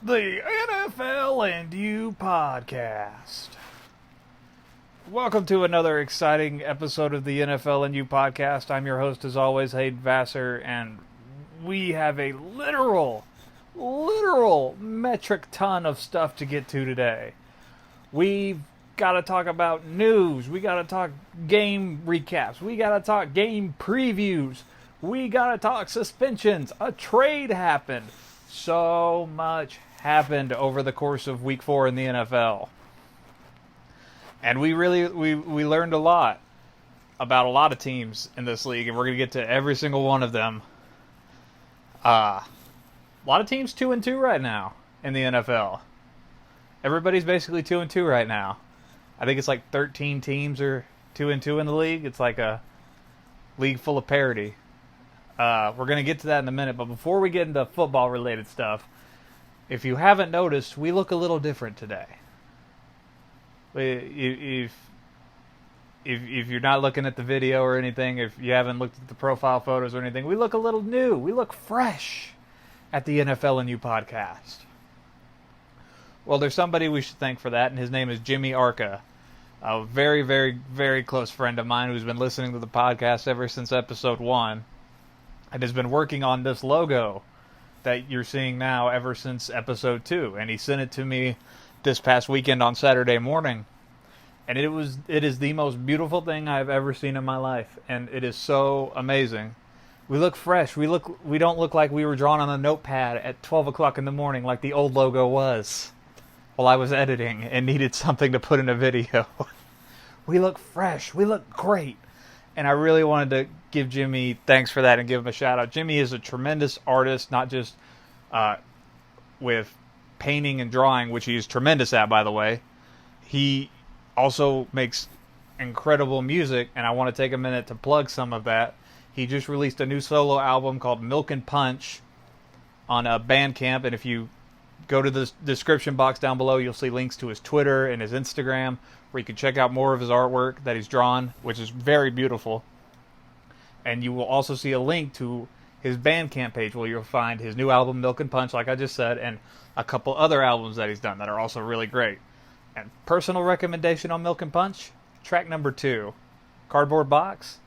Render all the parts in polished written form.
The NFLandU podcast. Welcome to another exciting episode of the NFLandU podcast. I'm your host, as always, Hayden Vassar, and we have a literal metric ton of stuff to get to today. We've got to talk about news. We got to talk game recaps. We got to talk game previews. We got to talk suspensions. A trade happened. So much happened over the course of week 4 in the NFL. And we learned a lot about a lot of teams in this league, and we're going to get to every single one of them. A lot of teams 2-2 right now in the NFL. Everybody's basically 2-2 right now. I think it's like 13 teams are 2-2 in the league. It's like a league full of parody. We're going to get to that in a minute, but before we get into football-related stuff, if you haven't noticed, we look a little different today. If you're not looking at the video or anything, if you haven't looked at the profile photos or anything, we look a little new. We look fresh at the NFLandU podcast. Well, there's somebody we should thank for that, and his name is Jimmy Arca, a very, very, very close friend of mine who's been listening to the podcast ever since episode 1. And has been working on this logo that you're seeing now ever since episode 2. And he sent it to me this past weekend on Saturday morning. And it is the most beautiful thing I've ever seen in my life. And it is so amazing. We look fresh. We don't look like we were drawn on a notepad at 12 o'clock in the morning like the old logo was while I was editing and needed something to put in a video. We look fresh. We look great. And I really wanted to give Jimmy thanks for that and give him a shout out. Jimmy is a tremendous artist, not just with painting and drawing, which he is tremendous at, by the way. He also makes incredible music, and I want to take a minute to plug some of that. He just released a new solo album called Milk and Punch on Bandcamp, and if you go to the description box down below, you'll see links to his Twitter and his Instagram, where you can check out more of his artwork that he's drawn, which is very beautiful. And you will also see a link to his Bandcamp page where you'll find his new album, Milk and Punch, like I just said, and a couple other albums that he's done that are also really great. And personal recommendation on Milk and Punch, track number 2, Cardboard Box,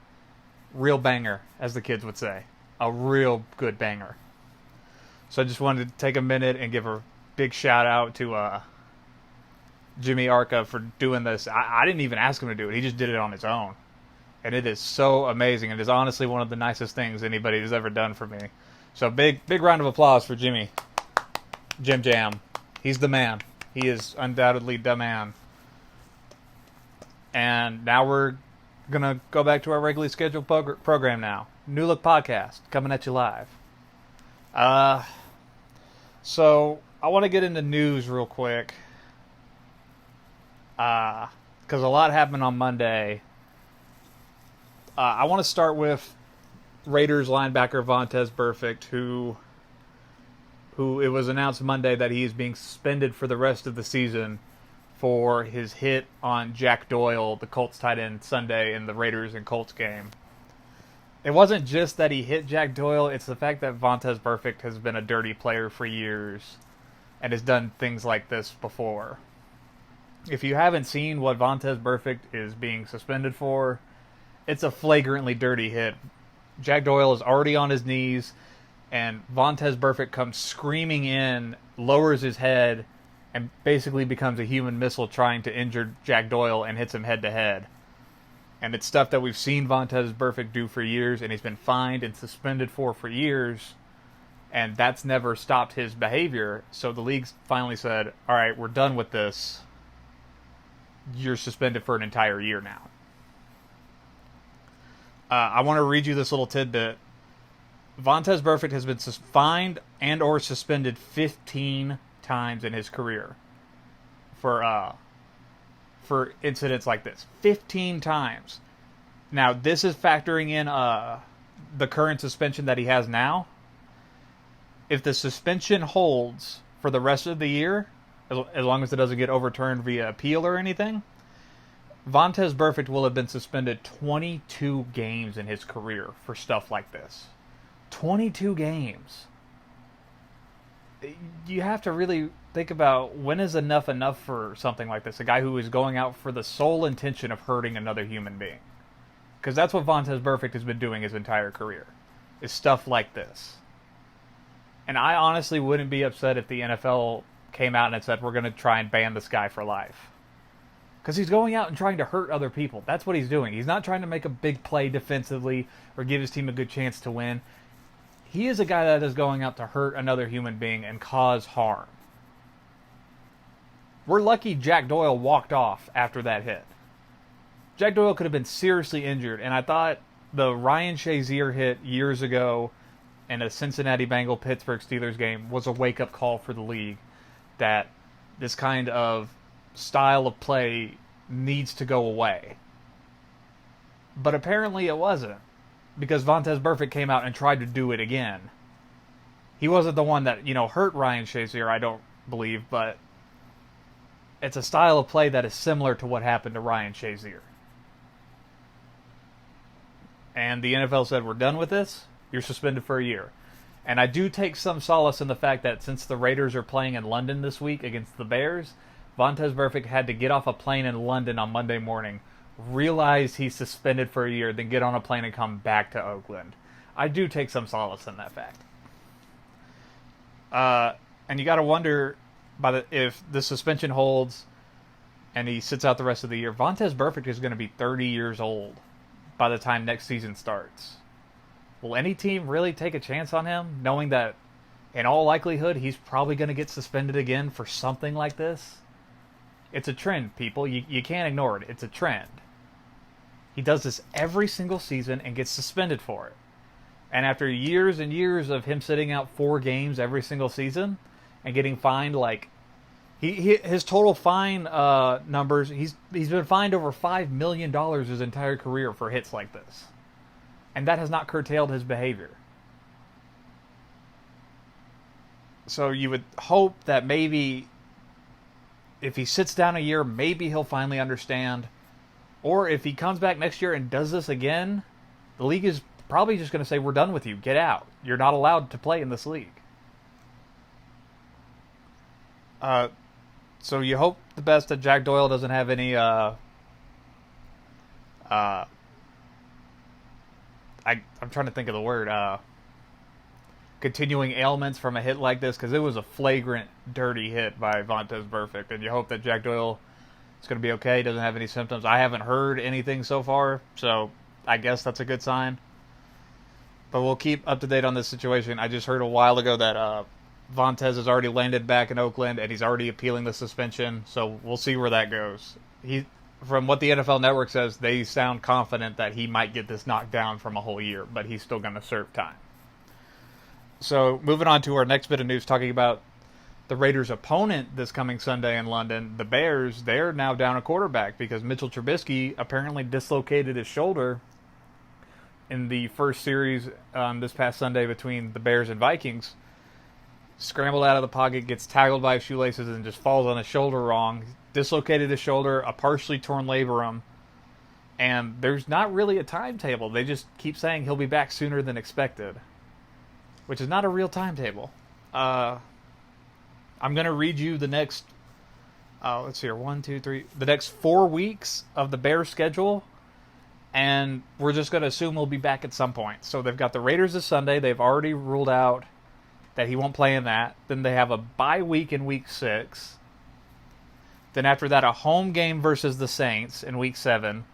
real banger, as the kids would say. A real good banger. So I just wanted to take a minute and give a big shout out to Jimmy Arca for doing this. I didn't even ask him to do it. He just did it on his own. And it is so amazing. It is honestly one of the nicest things anybody has ever done for me. So big round of applause for Jimmy. Jim Jam. He's the man. He is undoubtedly the man. And now we're going to go back to our regularly scheduled program now. New Look Podcast, coming at you live. So I want to get into news real quick. Because a lot happened on Monday. I want to start with Raiders linebacker Vontaze Burfict, who it was announced Monday that he is being suspended for the rest of the season for his hit on Jack Doyle, the Colts tight end, Sunday in the Raiders and Colts game. It wasn't just that he hit Jack Doyle, it's the fact that Vontaze Burfict has been a dirty player for years and has done things like this before. If you haven't seen what Vontaze Burfict is being suspended for, it's a flagrantly dirty hit. Jack Doyle is already on his knees, and Vontaze Burfict comes screaming in, lowers his head, and basically becomes a human missile trying to injure Jack Doyle and hits him head to head. And it's stuff that we've seen Vontaze Burfict do for years, and he's been fined and suspended for years, and that's never stopped his behavior. So the league finally said, all right, we're done with this. You're suspended for an entire year now. I want to read you this little tidbit. Vontaze Burfict has been fined and or suspended 15 times in his career for incidents like this. 15 times. Now, this is factoring in the current suspension that he has now. If the suspension holds for the rest of the year, as long as it doesn't get overturned via appeal or anything, Vontaze Burfict will have been suspended 22 games in his career for stuff like this. 22 games. you have to really think about when is enough for something like this. A guy who is going out for the sole intention of hurting another human being. Because that's what Vontaze Burfict has been doing his entire career, is stuff like this. And I honestly wouldn't be upset if the NFL came out and said, we're going to try and ban this guy for life. Because he's going out and trying to hurt other people. That's what he's doing. He's not trying to make a big play defensively or give his team a good chance to win. He is a guy that is going out to hurt another human being and cause harm. We're lucky Jack Doyle walked off after that hit. Jack Doyle could have been seriously injured, and I thought the Ryan Shazier hit years ago in a Cincinnati Bengal Pittsburgh Steelers game was a wake-up call for the league that this kind of style of play needs to go away. But apparently it wasn't, because Vontaze Burfict came out and tried to do it again. He wasn't the one that, hurt Ryan Shazier, I don't believe, but it's a style of play that is similar to what happened to Ryan Shazier. And the NFL said, we're done with this. You're suspended for a year. And I do take some solace in the fact that since the Raiders are playing in London this week against the Bears, Vontaze Burfict had to get off a plane in London on Monday morning, realize he's suspended for a year, then get on a plane and come back to Oakland. I do take some solace in that fact. And you got to wonder if the suspension holds and he sits out the rest of the year, Vontaze Burfict is going to be 30 years old by the time next season starts. Will any team really take a chance on him, knowing that in all likelihood he's probably going to get suspended again for something like this? It's a trend, people. You can't ignore it. It's a trend. He does this every single season and gets suspended for it. And after years and years of him sitting out 4 games every single season and getting fined, his total fine numbers, he's been fined over $5 million his entire career for hits like this. And that has not curtailed his behavior. So you would hope that maybe if he sits down a year, maybe he'll finally understand. Or if he comes back next year and does this again, the league is probably just going to say, we're done with you. Get out. You're not allowed to play in this league. So you hope the best that Jack Doyle doesn't have any I'm trying to think of the word, continuing ailments from a hit like this, because it was a flagrant, dirty hit by Vontaze Burfict, and you hope that Jack Doyle is going to be okay, doesn't have any symptoms. I haven't heard anything so far, so I guess that's a good sign. But we'll keep up to date on this situation. I just heard a while ago that Vontaze has already landed back in Oakland, and he's already appealing the suspension, so we'll see where that goes. From what the NFL Network says, they sound confident that he might get this knocked down from a whole year, but he's still going to serve time. So, moving on to our next bit of news, talking about the Raiders' opponent this coming Sunday in London, the Bears. They're now down a quarterback because Mitchell Trubisky apparently dislocated his shoulder in the first series this past Sunday between the Bears and Vikings. Scrambled out of the pocket, gets tackled by his shoelaces, and just falls on his shoulder wrong. Dislocated his shoulder, a partially torn labrum, and there's not really a timetable. They just keep saying he'll be back sooner than expected, which is not a real timetable. I'm going to read you the next, let's see here, 1, 2, 3, the next 4 weeks of the Bears schedule, and we're just going to assume he'll be back at some point. So they've got the Raiders this Sunday. They've already ruled out that he won't play in that. Then they have a bye week in Week 6. Then after that, a home game versus the Saints in Week 7.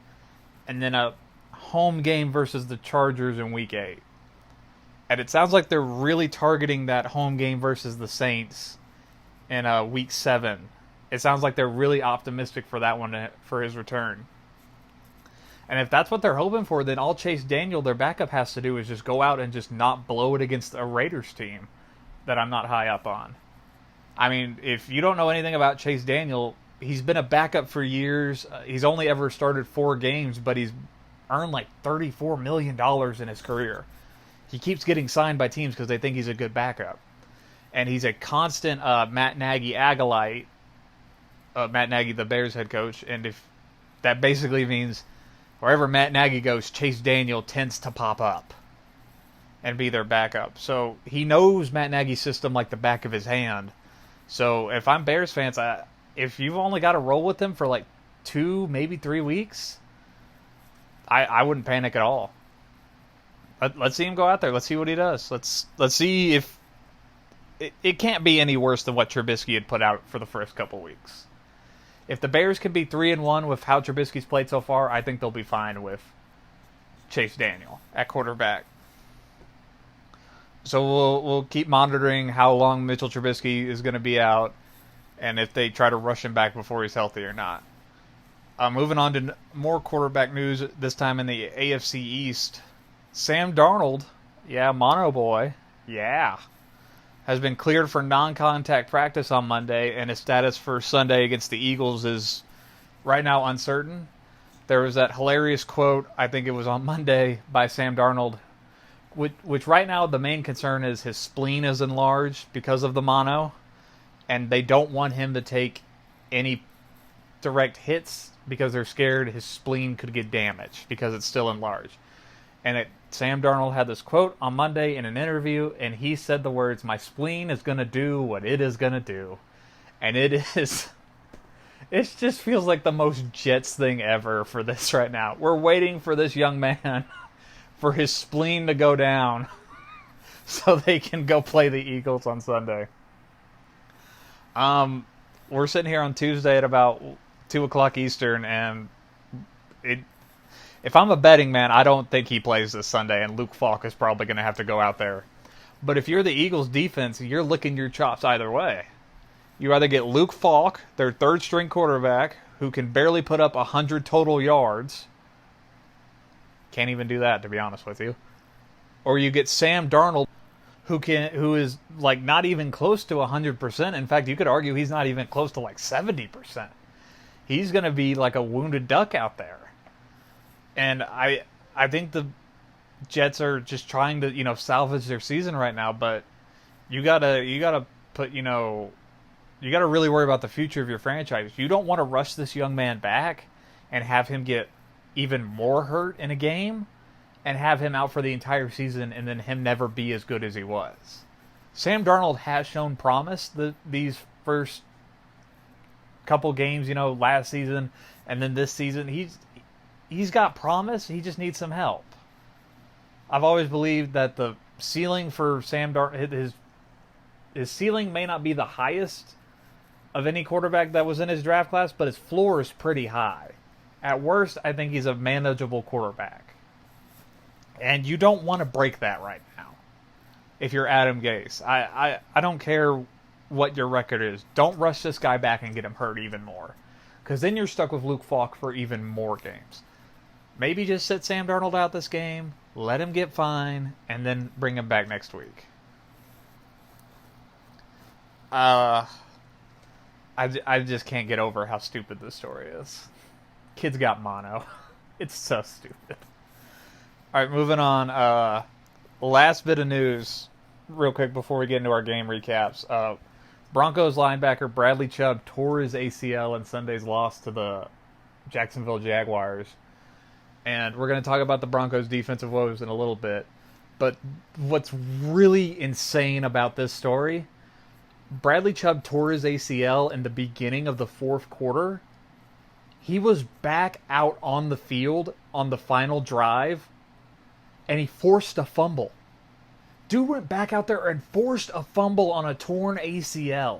And then a home game versus the Chargers in Week 8. And it sounds like they're really targeting that home game versus the Saints in Week 7. It sounds like they're really optimistic for that one, for his return. And if that's what they're hoping for, then all Chase Daniel, their backup, has to do is just go out and just not blow it against a Raiders team that I'm not high up on. I mean, if you don't know anything about Chase Daniel, he's been a backup for years. He's only ever started 4 games, but he's earned like $34 million in his career. He keeps getting signed by teams because they think he's a good backup. And he's a constant Matt Nagy acolyte. Matt Nagy, the Bears head coach. And if that basically means wherever Matt Nagy goes, Chase Daniel tends to pop up. and be their backup. So he knows Matt Nagy's system like the back of his hand. So if I'm Bears fans, if you've only got to roll with him for like 2, maybe 3 weeks, I wouldn't panic at all. Let's see him go out there. Let's see what he does. Let's see if it can't be any worse than what Trubisky had put out for the first couple weeks. If the Bears can be 3-1 with how Trubisky's played so far, I think they'll be fine with Chase Daniel at quarterback. So we'll keep monitoring how long Mitchell Trubisky is going to be out, and if they try to rush him back before he's healthy or not. Moving on to more quarterback news, this time in the AFC East. Sam Darnold, Mono Boy, has been cleared for non-contact practice on Monday, and his status for Sunday against the Eagles is right now uncertain. There was that hilarious quote, I think it was on Monday, by Sam Darnold, which right now the main concern is his spleen is enlarged because of the mono, and they don't want him to take any direct hits because they're scared his spleen could get damaged because it's still enlarged. And Sam Darnold had this quote on Monday in an interview, and he said the words, "My spleen is going to do what it is going to do." And it just feels like the most Jets thing ever for this right now. We're waiting for this young man for his spleen to go down so they can go play the Eagles on Sunday. We're sitting here on Tuesday at about 2 o'clock Eastern, and if I'm a betting man, I don't think he plays this Sunday, and Luke Falk is probably going to have to go out there. But if you're the Eagles defense, you're licking your chops either way. You either get Luke Falk, their third-string quarterback, who can barely put up 100 total yards. Can't even do that, to be honest with you. Or you get Sam Darnold, who is like not even close to 100%. In fact, you could argue he's not even close to like 70%. He's going to be like a wounded duck out there. And I think the Jets are just trying to, salvage their season right now, but you gotta put, you gotta really worry about the future of your franchise. You don't want to rush this young man back and have him get even more hurt in a game and have him out for the entire season and then him never be as good as he was. Sam Darnold has shown promise these first couple games, last season and then this season. He's got promise. He just needs some help. I've always believed that the ceiling for Sam Darnold, his ceiling may not be the highest of any quarterback that was in his draft class, but his floor is pretty high. At worst, I think he's a manageable quarterback. And you don't want to break that right now if you're Adam Gase. I don't care what your record is. Don't rush this guy back and get him hurt even more. Because then you're stuck with Luke Falk for even more games. Maybe just sit Sam Darnold out this game, let him get fine, and then bring him back next week. I just can't get over how stupid this story is. Kid's got mono. It's so stupid. All right, moving on. Last bit of news, real quick before we get into our game recaps. Broncos linebacker Bradley Chubb tore his ACL in Sunday's loss to the Jacksonville Jaguars. And we're going to talk about the Broncos' defensive woes in a little bit. But what's really insane about this story, Bradley Chubb tore his ACL in the beginning of the fourth quarter. He was back out on the field on the final drive, and he forced a fumble. Dude went back out there and forced a fumble on a torn ACL.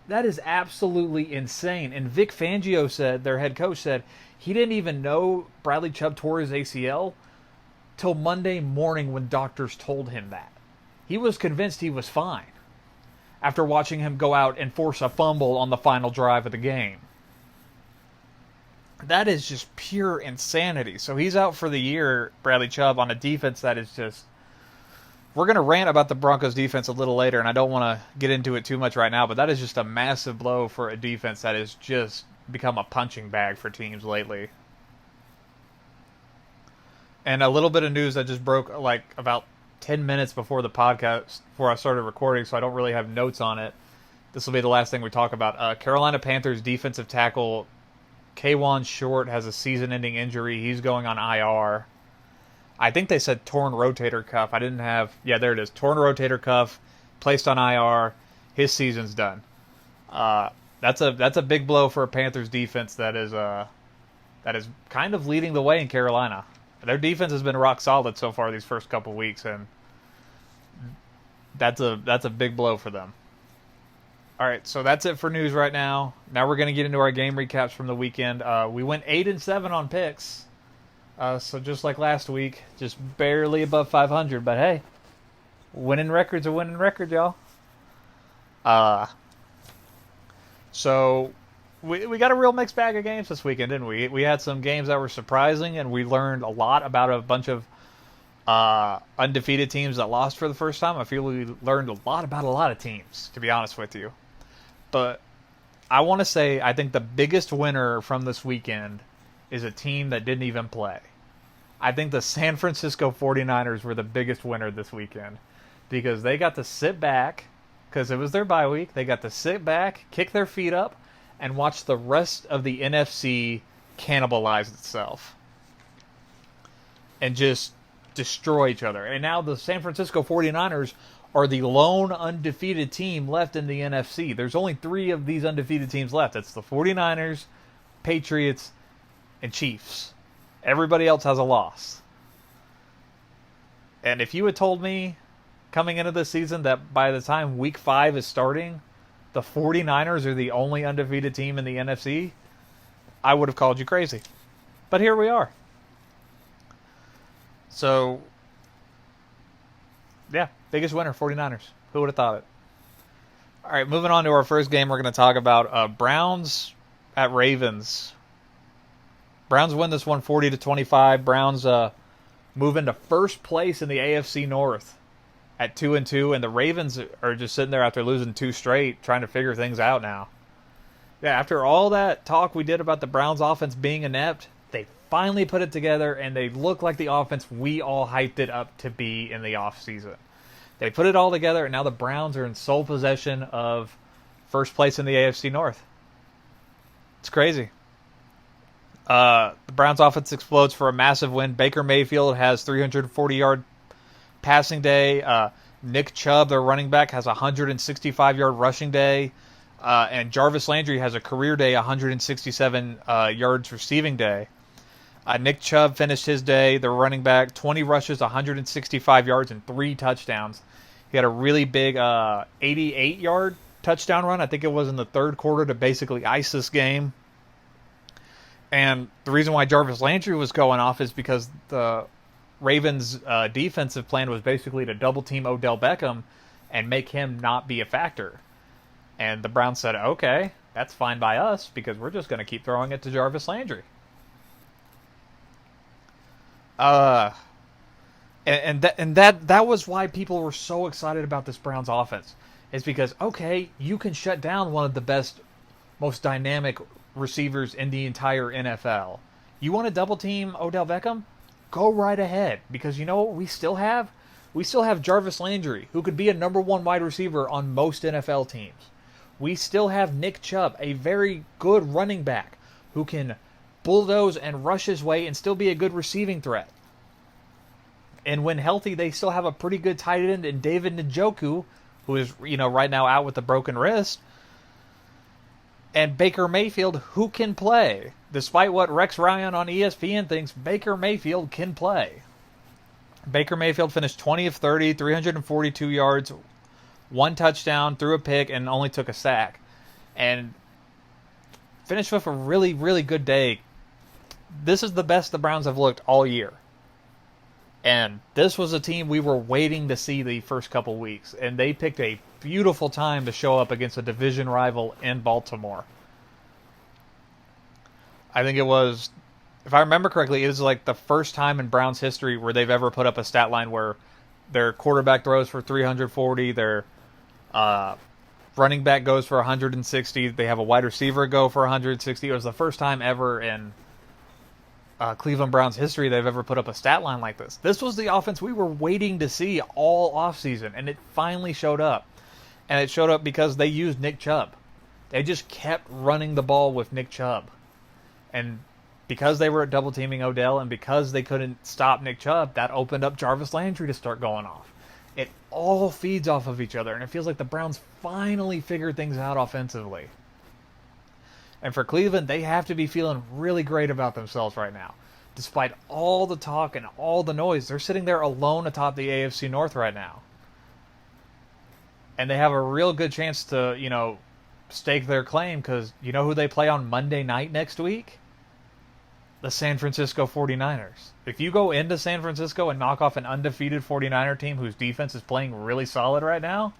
That is absolutely insane. And Vic Fangio said, their head coach said, he didn't even know Bradley Chubb tore his ACL till Monday morning when doctors told him that. He was convinced he was fine after watching him go out and force a fumble on the final drive of the game. That is just pure insanity. So he's out for the year, Bradley Chubb, on a defense that is just... We're going to rant about the Broncos defense a little later, and I don't want to get into it too much right now, but that is just a massive blow for a defense that has just become a punching bag for teams lately. And a little bit of news that just broke like about 10 minutes before the podcast, before I started recording, so I don't really have notes on it. This will be the last thing we talk about. Carolina Panthers defensive tackle K'Wan Short has a season-ending injury. He's going on IR. I think they said torn rotator cuff. I didn't have. Yeah, there it is. Torn rotator cuff, placed on IR. His season's done. That's a big blow for a Panthers defense that is kind of leading the way in Carolina. Their defense has been rock solid so far these first couple weeks, and that's a big blow for them. All right, so that's it for news right now. Now we're going to get into our game recaps from the weekend. We went 8-7 on picks, so just like last week, just barely above 500. But hey, winning records are winning records, y'all. So we got a real mixed bag of games this weekend, didn't we? We had some games that were surprising, and we learned a lot about a bunch of undefeated teams that lost for the first time. I feel we learned a lot about a lot of teams, to be honest with you. But I want to say I think the biggest winner from this weekend is a team that didn't even play. I think the San Francisco 49ers were the biggest winner this weekend because they got to sit back, because it was their bye week. They got to sit back, kick their feet up, and watch the rest of the NFC cannibalize itself and just destroy each other. And now the San Francisco 49ers are the lone undefeated team left in the NFC. There's only 3 of these undefeated teams left. It's the 49ers, Patriots, and Chiefs. Everybody else has a loss. And if you had told me coming into this season that by the time week 5 is starting, the 49ers are the only undefeated team in the NFC, I would have called you crazy. But here we are. So, yeah, biggest winner, 49ers. Who would have thought it? All right, moving on to our first game, we're going to talk about Browns at Ravens. Browns win this one 40-25. Browns move into first place in the AFC North at 2-2, and the Ravens are just sitting there after losing 2 straight, trying to figure things out now. Yeah, after all that talk we did about the Browns offense being inept, they finally put it together, and they look like the offense we all hyped it up to be in the offseason. They put it all together, and now the Browns are in sole possession of first place in the AFC North. It's crazy. The Browns offense explodes for a massive win. Baker Mayfield has 340-yard passing day. Nick Chubb, their running back, has a 165-yard rushing day. And Jarvis Landry has a career day, 167 yards receiving day. Nick Chubb finished his day, the running back, 20 rushes, 165 yards, and 3 touchdowns. He had a really big 88-yard touchdown run. I think it was in the third quarter to basically ice this game. And the reason why Jarvis Landry was going off is because the Ravens' defensive plan was basically to double-team Odell Beckham and make him not be a factor. And the Browns said, okay, that's fine by us because we're just going to keep throwing it to Jarvis Landry. And that was why people were so excited about this Browns offense. It's because, okay, you can shut down one of the best, most dynamic receivers in the entire NFL. You want to double team Odell Beckham? Go right ahead, because you know what we still have? We still have Jarvis Landry, who could be a number 1 wide receiver on most NFL teams. We still have Nick Chubb, a very good running back, who can bulldoze and rush his way and still be a good receiving threat. And when healthy, they still have a pretty good tight end in David Njoku, who is, right now out with a broken wrist. And Baker Mayfield, who can play. Despite what Rex Ryan on ESPN thinks, Baker Mayfield can play. Baker Mayfield finished 20 of 30, 342 yards, 1 touchdown, threw a pick, and only took a sack. And finished with a really, really good day. This is the best the Browns have looked all year. And this was a team we were waiting to see the first couple weeks. And they picked a beautiful time to show up against a division rival in Baltimore. I think it was, if I remember correctly, it was like the first time in Browns history where they've ever put up a stat line where their quarterback throws for 340, their running back goes for 160, they have a wide receiver go for 160. It was the first time ever in Cleveland Browns history they've ever put up a stat line like this. This was the offense we were waiting to see all offseason, and it finally showed up. And it showed up because they used Nick Chubb. They just kept running the ball with Nick Chubb. And because they were double teaming Odell and because they couldn't stop Nick Chubb, that opened up Jarvis Landry to start going off. It all feeds off of each other, and it feels like the Browns finally figured things out offensively. And for Cleveland, they have to be feeling really great about themselves right now. Despite all the talk and all the noise, they're sitting there alone atop the AFC North right now. And they have a real good chance to, stake their claim, because you know who they play on Monday night next week? The San Francisco 49ers. If you go into San Francisco and knock off an undefeated 49er team whose defense is playing really solid right now,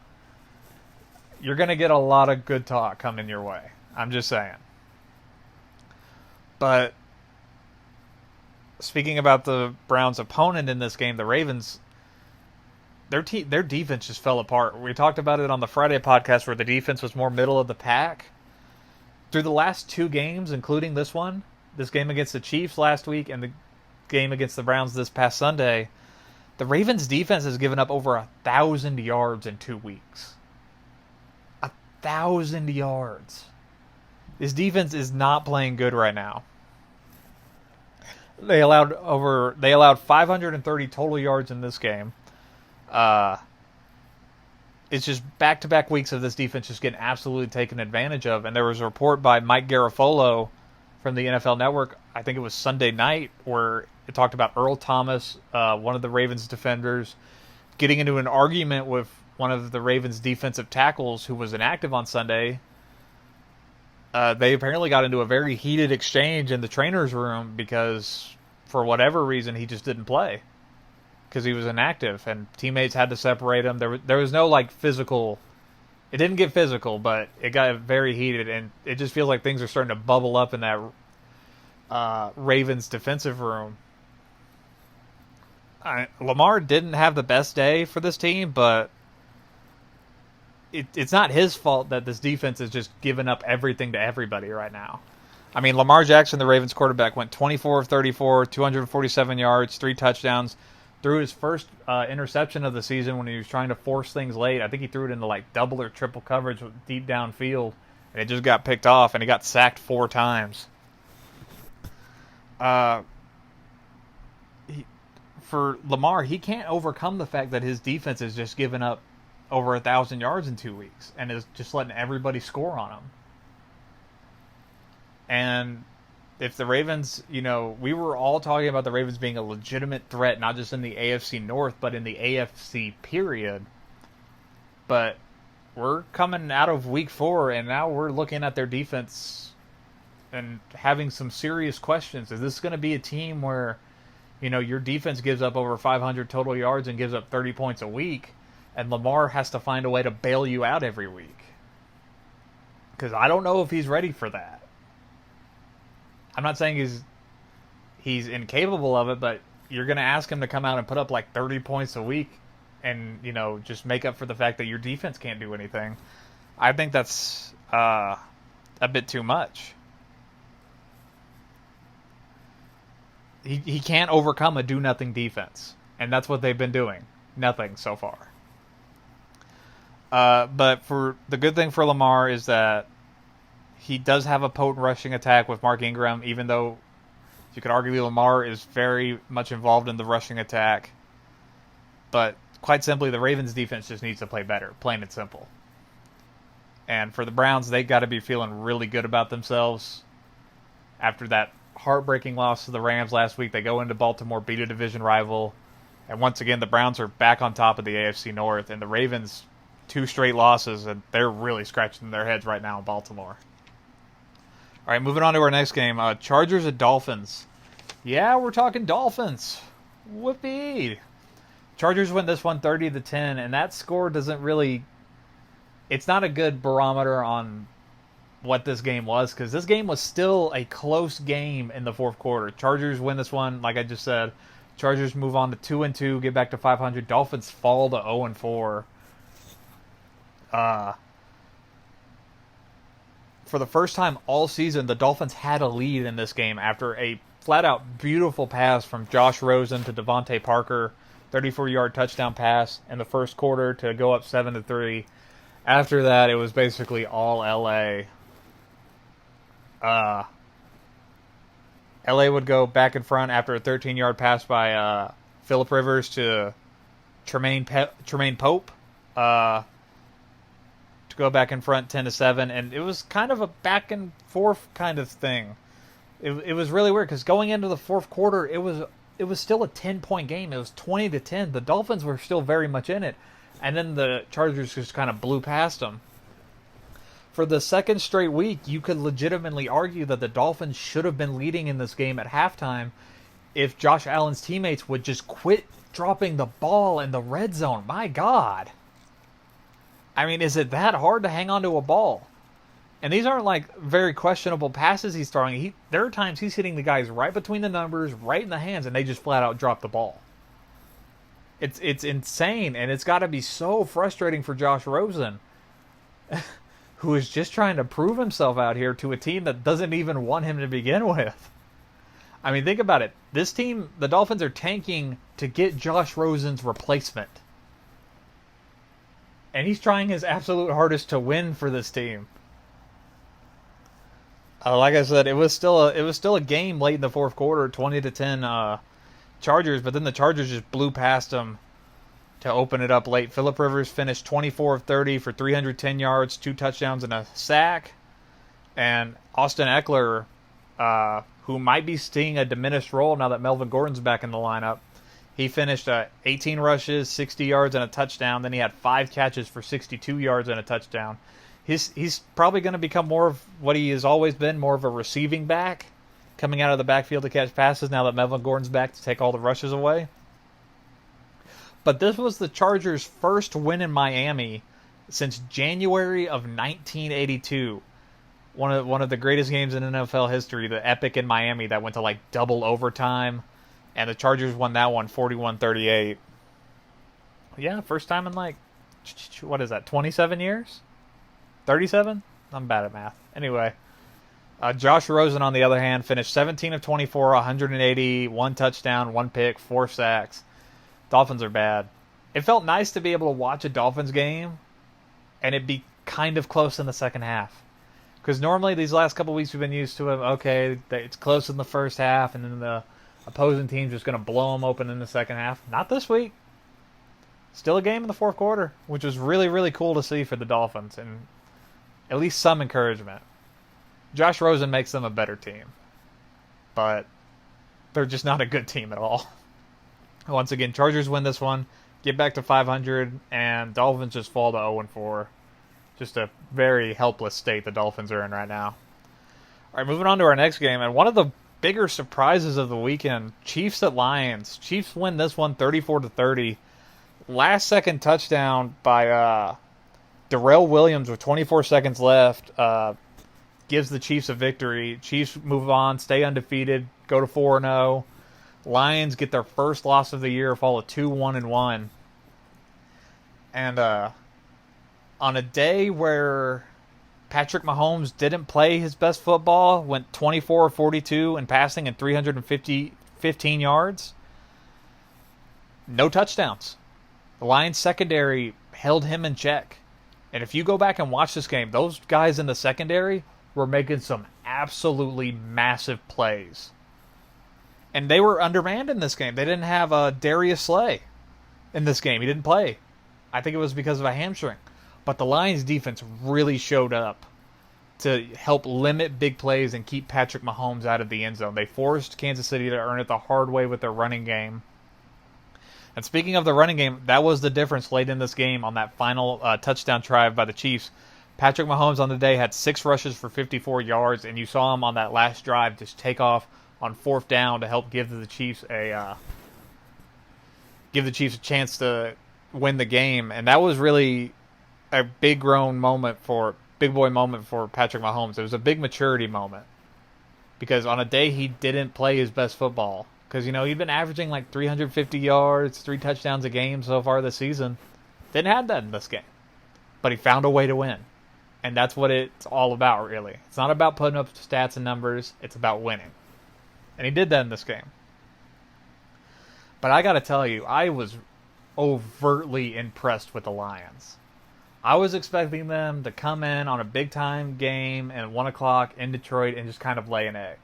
you're going to get a lot of good talk coming your way. I'm just saying. But speaking about the Browns' opponent in this game, the Ravens, their defense just fell apart. We talked about it on the Friday podcast where the defense was more middle of the pack. Through the last two games, including this one, this game against the Chiefs last week and the game against the Browns this past Sunday, the Ravens' defense has given up over 1,000 yards in 2 weeks. 1,000 yards. This defense is not playing good right now. They allowed 530 total yards in this game. It's just back-to-back weeks of this defense just getting absolutely taken advantage of. And there was a report by Mike Garafolo from the NFL Network, I think it was Sunday night, where it talked about Earl Thomas, one of the Ravens defenders, getting into an argument with one of the Ravens defensive tackles who was inactive on Sunday. They apparently got into a very heated exchange in the trainer's room because, for whatever reason, he just didn't play because he was inactive, and teammates had to separate him. There was no physical. It didn't get physical, but it got very heated, and it just feels like things are starting to bubble up in that Ravens defensive room. Lamar didn't have the best day for this team, but it's not his fault that this defense is just giving up everything to everybody right now. I mean, Lamar Jackson, the Ravens quarterback, went 24 of 34, 247 yards, 3 touchdowns. Threw his first interception of the season when he was trying to force things late. I think he threw it into double or triple coverage deep downfield, and it just got picked off, and he got sacked 4 times. For Lamar, he can't overcome the fact that his defense has just given up over 1,000 yards in 2 weeks and is just letting everybody score on him. And if the Ravens, we were all talking about the Ravens being a legitimate threat, not just in the AFC North, but in the AFC period. But we're coming out of week 4, and now we're looking at their defense and having some serious questions. Is this going to be a team where, your defense gives up over 500 total yards and gives up 30 points a week, and Lamar has to find a way to bail you out every week? Because I don't know if he's ready for that. I'm not saying he's incapable of it, but you're going to ask him to come out and put up 30 points a week and, just make up for the fact that your defense can't do anything. I think that's a bit too much. He can't overcome a do-nothing defense, and that's what they've been doing. Nothing so far. But for the good thing for Lamar is that he does have a potent rushing attack with Mark Ingram, even though you could argue Lamar is very much involved in the rushing attack. But quite simply, the Ravens defense just needs to play better, plain and simple. And for the Browns, they've got to be feeling really good about themselves. After that heartbreaking loss to the Rams last week, they go into Baltimore, beat a division rival. And once again, the Browns are back on top of the AFC North. And the Ravens, 2 straight losses, and they're really scratching their heads right now in Baltimore. All right, moving on to our next game. Chargers at Dolphins. Yeah, we're talking Dolphins. Whoopee. Chargers win this one 30-10, and that score doesn't really... It's not a good barometer on what this game was, because this game was still a close game in the fourth quarter. Chargers win this one, like I just said. Chargers move on to 2-2, get back to 500. Dolphins fall to 0-4. For the first time all season, the Dolphins had a lead in this game after a flat-out beautiful pass from Josh Rosen to Devontae Parker, 34-yard touchdown pass in the first quarter to go up 7-3. After that, it was basically all LA. LA would go back in front after a 13-yard pass by Phillip Rivers to Tremaine Pope to go back in front 10-7, and it was kind of a back and forth kind of thing. It was really weird because going into the fourth quarter, it was still a 10-point game. It was 20-10. The Dolphins were still very much in it, and then the Chargers just kind of blew past them. For the second straight week, you could legitimately argue that the Dolphins should have been leading in this game at halftime if Josh Allen's teammates would just quit dropping the ball in the red zone. My God. I mean, is it that hard to hang on to a ball? And these aren't like very questionable passes he's throwing. There are times he's hitting the guys right between the numbers, right in the hands, and they just flat out drop the ball. It's insane, and it's got to be so frustrating for Josh Rosen, who is just trying to prove himself out here to a team that doesn't even want him to begin with. I mean, think about it. This team, the Dolphins, are tanking to get Josh Rosen's replacement. And he's trying his absolute hardest to win for this team. Like I said, it was still a game late in the fourth quarter, 20-10 Chargers, but then the Chargers just blew past them to open it up late. Phillip Rivers finished 24 of 30 for 310 yards, 2 touchdowns, and a sack. And Austin Eckler, who might be seeing a diminished role now that Melvin Gordon's back in the lineup, he finished 18 rushes, 60 yards, and a touchdown. Then he had 5 catches for 62 yards and a touchdown. He's probably going to become more of what he has always been, more of a receiving back, coming out of the backfield to catch passes now that Melvin Gordon's back to take all the rushes away. But this was the Chargers' first win in Miami since January of 1982. One of the greatest games in NFL history, the epic in Miami that went to like double overtime, and the Chargers won that one 41-38. Yeah, first time in like, what is that, 27 years? 37? I'm bad at math. Anyway, Josh Rosen, on the other hand, finished 17 of 24, 180, 1 touchdown, 1 pick, 4 sacks. Dolphins are bad. It felt nice to be able to watch a Dolphins game and it be kind of close in the second half. Because normally these last couple weeks we've been used to it. Okay, it's close in the first half and then the opposing team's just going to blow them open in the second half. Not this week. Still a game in the fourth quarter, which was really, really cool to see for the Dolphins. And at least some encouragement. Josh Rosen makes them a better team. But they're just not a good team at all. Once again, Chargers win this one, get back to 500, and Dolphins just fall to 0-4. Just a very helpless state the Dolphins are in right now. All right, moving on to our next game, and one of the bigger surprises of the weekend, Chiefs at Lions. Chiefs win this one 34-30. Last second touchdown by Darrell Williams with 24 seconds left gives the Chiefs a victory. Chiefs move on, stay undefeated, go to 4-0. Lions get their first loss of the year, fall to 2-1-1. And on a day where Patrick Mahomes didn't play his best football, went 24-42 and passing and 315 yards, no touchdowns. The Lions secondary held him in check. And if you go back and watch this game, those guys in the secondary were making some absolutely massive plays. And they were undermanned in this game. They didn't have Darius Slay in this game. He didn't play. I think it was because of a hamstring. But the Lions defense really showed up to help limit big plays and keep Patrick Mahomes out of the end zone. They forced Kansas City to earn it the hard way with their running game. And speaking of the running game, that was the difference late in this game on that final touchdown drive by the Chiefs. Patrick Mahomes on the day had 6 rushes for 54 yards, and you saw him on that last drive just take off on 4th down to help give the Chiefs a chance to win the game. And that was really a big boy moment for Patrick Mahomes. It was a big maturity moment because on a day he didn't play his best football. Because, he'd been averaging like 350 yards, 3 touchdowns a game so far this season. Didn't have that in this game. But he found a way to win. And that's what it's all about, really. It's not about putting up stats and numbers. It's about winning. And he did that in this game. But I got to tell you, I was overtly impressed with the Lions. I was expecting them to come in on a big-time game at 1 o'clock in Detroit and just kind of lay an egg.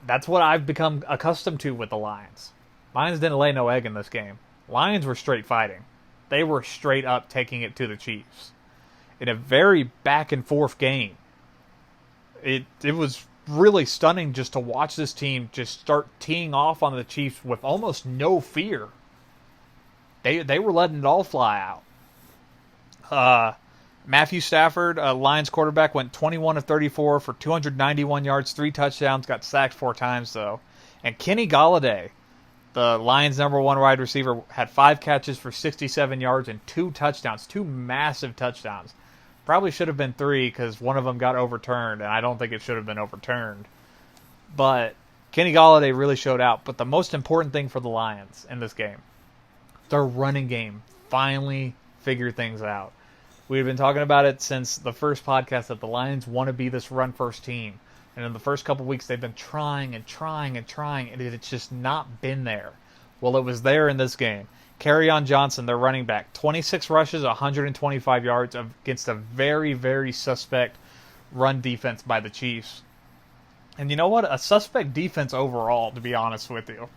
That's what I've become accustomed to with the Lions. Lions didn't lay no egg in this game. Lions were straight fighting. They were straight up taking it to the Chiefs in a very back and forth game. It was really stunning just to watch this team just start teeing off on the Chiefs with almost no fear. They were letting it all fly out. Matthew Stafford, Lions quarterback, went 21 of 34 for 291 yards, 3 touchdowns, got sacked 4 times though. And Kenny Golladay, the Lions' number 1 wide receiver, had 5 catches for 67 yards and 2 touchdowns, 2 massive touchdowns. Probably should have been 3 because one of them got overturned, and I don't think it should have been overturned. But Kenny Golladay really showed out. But the most important thing for the Lions in this game, their running game finally figured things out. We've been talking about it since the first podcast that the Lions want to be this run-first team. And in the first couple weeks, they've been trying, and it's just not been there. Well, it was there in this game. Kerryon Johnson, their running back, 26 rushes, 125 yards against a very, very suspect run defense by the Chiefs. And you know what? A suspect defense overall, to be honest with you.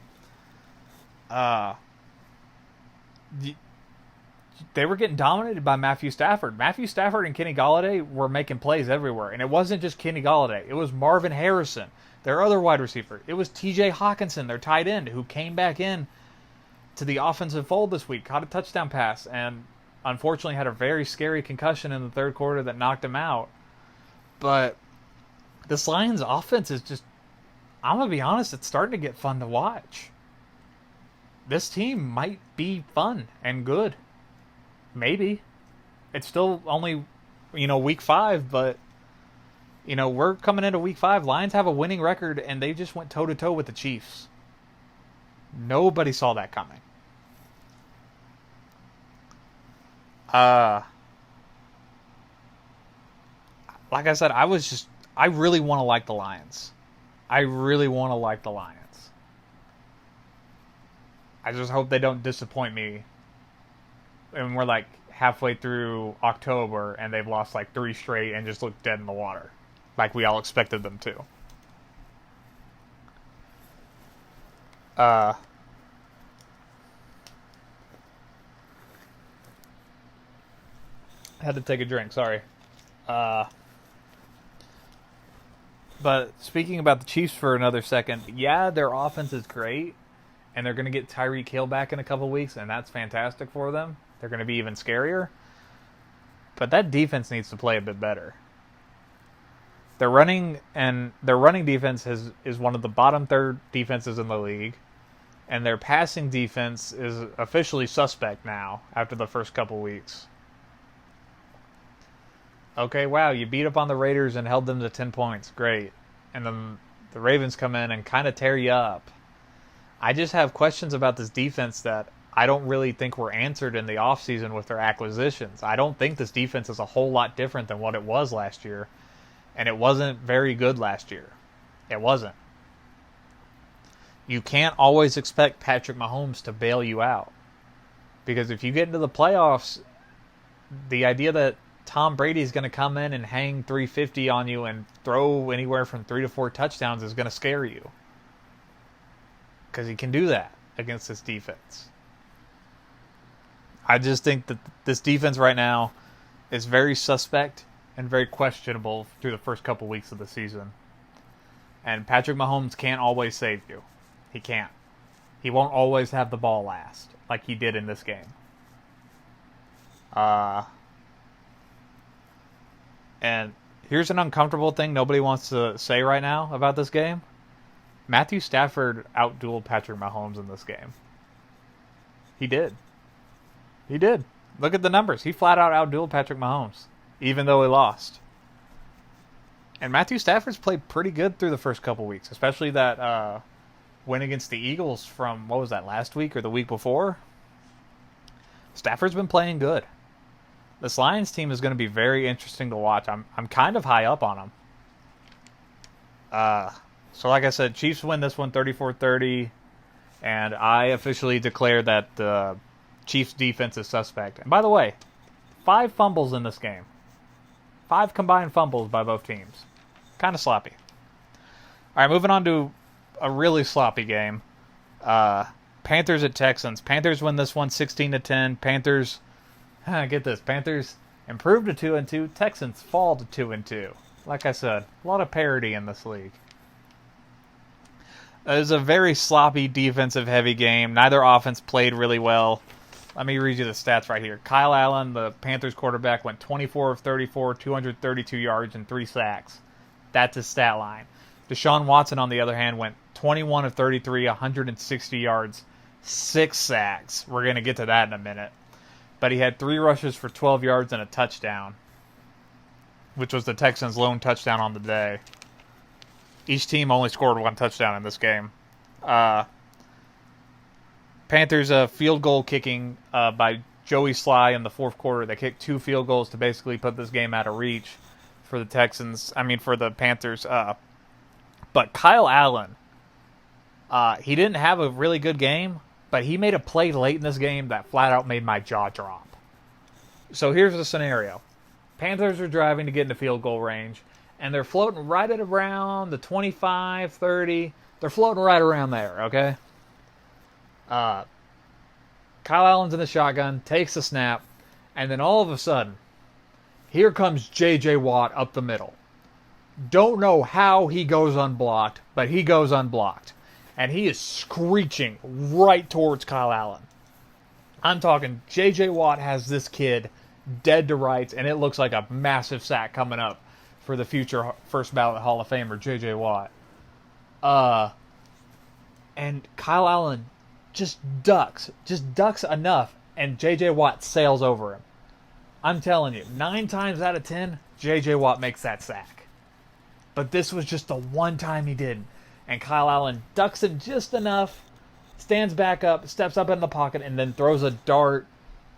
They were getting dominated by Matthew Stafford. Matthew Stafford and Kenny Golladay were making plays everywhere. And it wasn't just Kenny Golladay. It was Marvin Harrison, their other wide receiver. It was TJ Hawkinson, their tight end, who came back in to the offensive fold this week, caught a touchdown pass, and unfortunately had a very scary concussion in the third quarter that knocked him out. But this Lions offense is just, I'm going to be honest, it's starting to get fun to watch. This team might be fun and good. Maybe. It's still only, week 5, but, we're coming into week 5. Lions have a winning record, and they just went toe-to-toe with the Chiefs. Nobody saw that coming. Like I said, I really want to like the Lions. I just hope they don't disappoint me. And we're like halfway through October and they've lost like 3 straight and just look dead in the water. Like we all expected them to. Had to take a drink, sorry. But speaking about the Chiefs for another second, yeah, their offense is great, and they're going to get Tyreek Hill back in a couple weeks, and that's fantastic for them. They're going to be even scarier. But that defense needs to play a bit better. Their running defense is one of the bottom third defenses in the league, and their passing defense is officially suspect now after the first couple weeks. Okay, wow, you beat up on the Raiders and held them to 10 points. Great. And then the Ravens come in and kind of tear you up. I just have questions about this defense that I don't really think were answered in the offseason with their acquisitions. I don't think this defense is a whole lot different than what it was last year. And it wasn't very good last year. It wasn't. You can't always expect Patrick Mahomes to bail you out. Because if you get into the playoffs, the idea that Tom Brady is going to come in and hang 350 on you and throw anywhere from 3 to 4 touchdowns is going to scare you. Because he can do that against this defense. I just think that this defense right now is very suspect and very questionable through the first couple weeks of the season. And Patrick Mahomes can't always save you. He can't. He won't always have the ball last like he did in this game. And here's an uncomfortable thing nobody wants to say right now about this game. Matthew Stafford outdueled Patrick Mahomes in this game. He did. Look at the numbers. He flat out outdueled Patrick Mahomes, even though he lost. And Matthew Stafford's played pretty good through the first couple weeks, especially that win against the Eagles from, what was that, last week or the week before? Stafford's been playing good. This Lions team is going to be very interesting to watch. I'm kind of high up on them. So like I said, Chiefs win this one 34-30, and I officially declare that the Chiefs defense is suspect. And by the way, 5 fumbles in this game. 5 combined fumbles by both teams. Kind of sloppy. All right, moving on to a really sloppy game. Panthers at Texans. Panthers win this one 16-10. Panthers, get this, Panthers improve to 2-2. Texans fall to 2-2. Like I said, a lot of parity in this league. It was a very sloppy, defensive-heavy game. Neither offense played really well. Let me read you the stats right here. Kyle Allen, the Panthers quarterback, went 24 of 34, 232 yards, and 3 sacks. That's his stat line. Deshaun Watson, on the other hand, went 21 of 33, 160 yards, 6 sacks. We're going to get to that in a minute. But he had 3 rushes for 12 yards and a touchdown, which was the Texans' lone touchdown on the day. Each team only scored 1 touchdown in this game. Panthers field goal kicking by Joey Sly in the fourth quarter. They kicked 2 field goals to basically put this game out of reach for the for the Panthers. But Kyle Allen, he didn't have a really good game, but he made a play late in this game that flat out made my jaw drop. So here's the scenario. Panthers are driving to get into field goal range, and they're floating right at around the 25, 30. They're floating right around there, okay? Kyle Allen's in the shotgun, takes the snap, and then all of a sudden, here comes J.J. Watt up the middle. Don't know how he goes unblocked, but he goes unblocked. And he is screeching right towards Kyle Allen. I'm talking J.J. Watt has this kid dead to rights, and it looks like a massive sack coming up for the future first ballot Hall of Famer, J.J. Watt. And Kyle Allen just ducks enough, and J.J. Watt sails over him. I'm telling you, 9 times out of 10, J.J. Watt makes that sack. But this was just the one time he didn't. And Kyle Allen ducks it just enough, stands back up, steps up in the pocket, and then throws a dart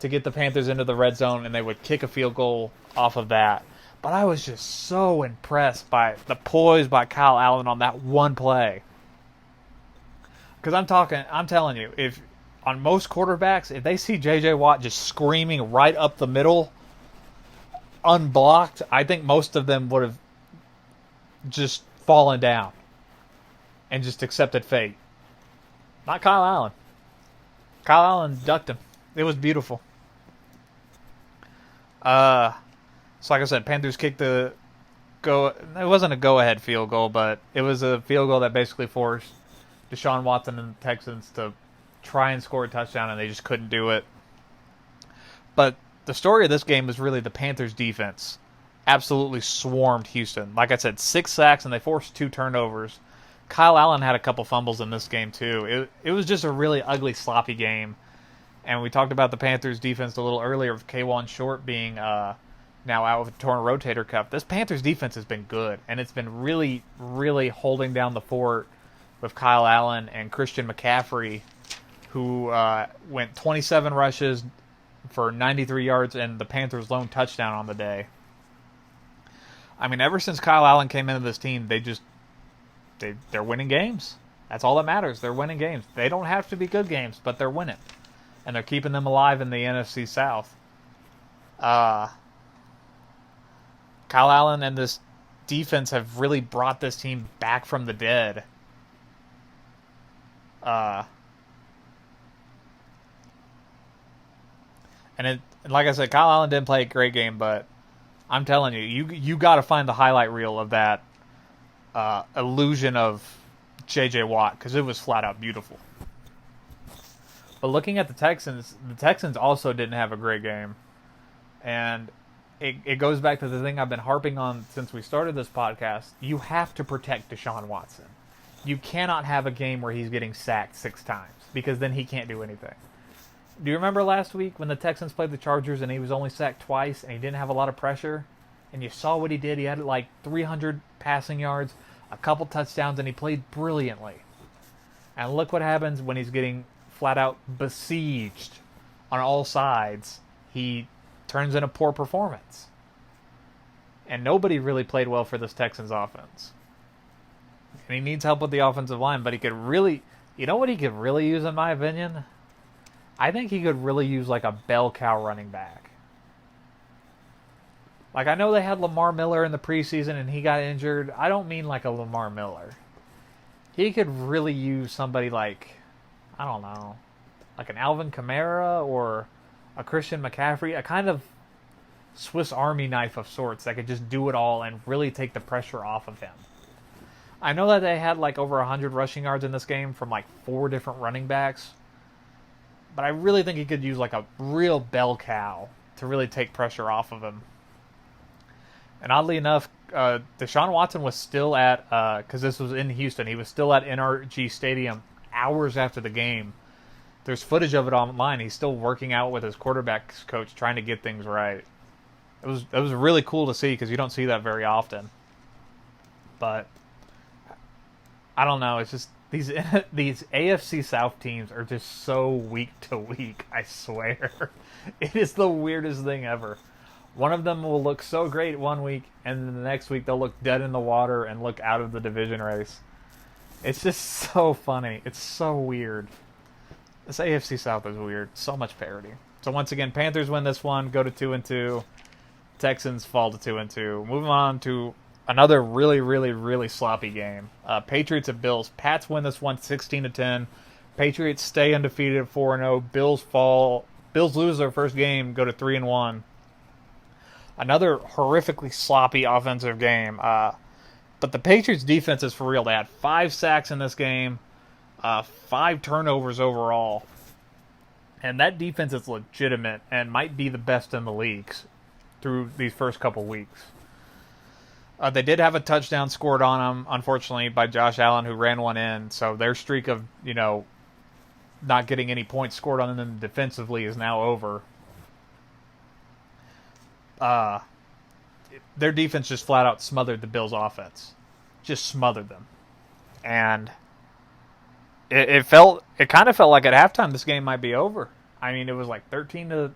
to get the Panthers into the red zone, and they would kick a field goal off of that. But I was just so impressed by the poise by Kyle Allen on that one play. Because I'm telling you, if on most quarterbacks, if they see J.J. Watt just screaming right up the middle, unblocked, I think most of them would have just fallen down and just accepted fate. Not Kyle Allen. Kyle Allen ducked him. It was beautiful. So like I said, Panthers kicked it wasn't a go-ahead field goal, but it was a field goal that basically forced Deshaun Watson and the Texans to try and score a touchdown, and they just couldn't do it. But the story of this game was really the Panthers' defense absolutely swarmed Houston. Like I said, 6 sacks, and they forced 2 turnovers. Kyle Allen had a couple fumbles in this game, too. It was just a really ugly, sloppy game. And we talked about the Panthers' defense a little earlier with K'Wan Short being now out with a torn rotator cuff. This Panthers' defense has been good, and it's been really, really holding down the fort with Kyle Allen and Christian McCaffrey, who went 27 rushes for 93 yards and the Panthers' lone touchdown on the day. I mean, ever since Kyle Allen came into this team, they're winning games. That's all that matters. They're winning games. They don't have to be good games, but they're winning. And they're keeping them alive in the NFC South. Kyle Allen and this defense have really brought this team back from the dead. And like I said, Kyle Allen didn't play a great game, but I'm telling you got to find the highlight reel of that illusion of J.J. Watt, because it was flat out beautiful. But looking at the Texans also didn't have a great game. And it goes back to the thing I've been harping on since we started this podcast. You have to protect Deshaun Watson. You cannot have a game where he's getting sacked 6 times, because then he can't do anything. Do you remember last week when the Texans played the Chargers and he was only sacked twice and he didn't have a lot of pressure? And you saw what he did. He had like 300 passing yards, a couple touchdowns, and he played brilliantly. And look what happens when he's getting flat out besieged on all sides. He turns in a poor performance. And nobody really played well for this Texans offense. And he needs help with the offensive line, but he could really... You know what he could really use, in my opinion? I think he could really use like a bell cow running back. Like, I know they had Lamar Miller in the preseason and he got injured. I don't mean like a Lamar Miller. he could really use somebody like, I don't know, like an Alvin Kamara or a Christian McCaffrey, a kind of Swiss Army knife of sorts that could just do it all and really take the pressure off of him. I know that they had like over 100 rushing yards in this game from like 4 different running backs, but I really think he could use like a real bell cow to really take pressure off of him. And oddly enough, Deshaun Watson was still at, because this was in Houston, he was still at NRG Stadium hours after the game. There's footage of it online. He's still working out with his quarterbacks coach, trying to get things right. It was really cool to see because you don't see that very often. But I don't know. It's just these AFC South teams are just so week to week. I swear, it is the weirdest thing ever. One of them will look so great one week, and then the next week they'll look dead in the water and look out of the division race. It's just so funny. It's so weird. This AFC South is weird. So much parity. So once again, Panthers win this one, go to 2-2. Texans fall to 2-2. Moving on to another really, really, really sloppy game. Patriots at Bills. Pats win this one 16-10. Patriots stay undefeated at 4-0. Bills lose their first game, go to 3-1. Another horrifically sloppy offensive game. But the Patriots' defense is for real. They had 5 sacks in this game, 5 turnovers overall. And that defense is legitimate and might be the best in the leagues through these first couple weeks. They did have a touchdown scored on them, unfortunately, by Josh Allen, who ran one in. So their streak of, not getting any points scored on them defensively is now over. Their defense just flat out smothered the Bills' offense. Just smothered them. And it kind of felt like at halftime this game might be over. I mean, it was like 13-0.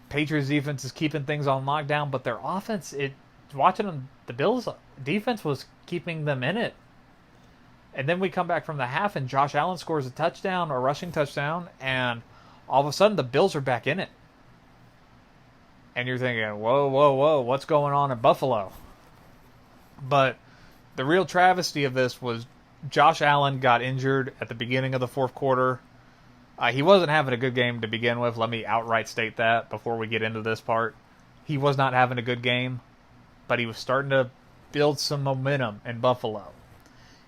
Patriots defense is keeping things on lockdown, but their offense, watching them, the Bills defense was keeping them in it. And then we come back from the half and Josh Allen scores a touchdown, or rushing touchdown, and all of a sudden the Bills are back in it. And you're thinking, whoa, what's going on in Buffalo? But the real travesty of this was Josh Allen got injured at the beginning of the fourth quarter. He wasn't having a good game to begin with. Let me outright state that before we get into this part. He was not having a good game, but he was starting to build some momentum in Buffalo.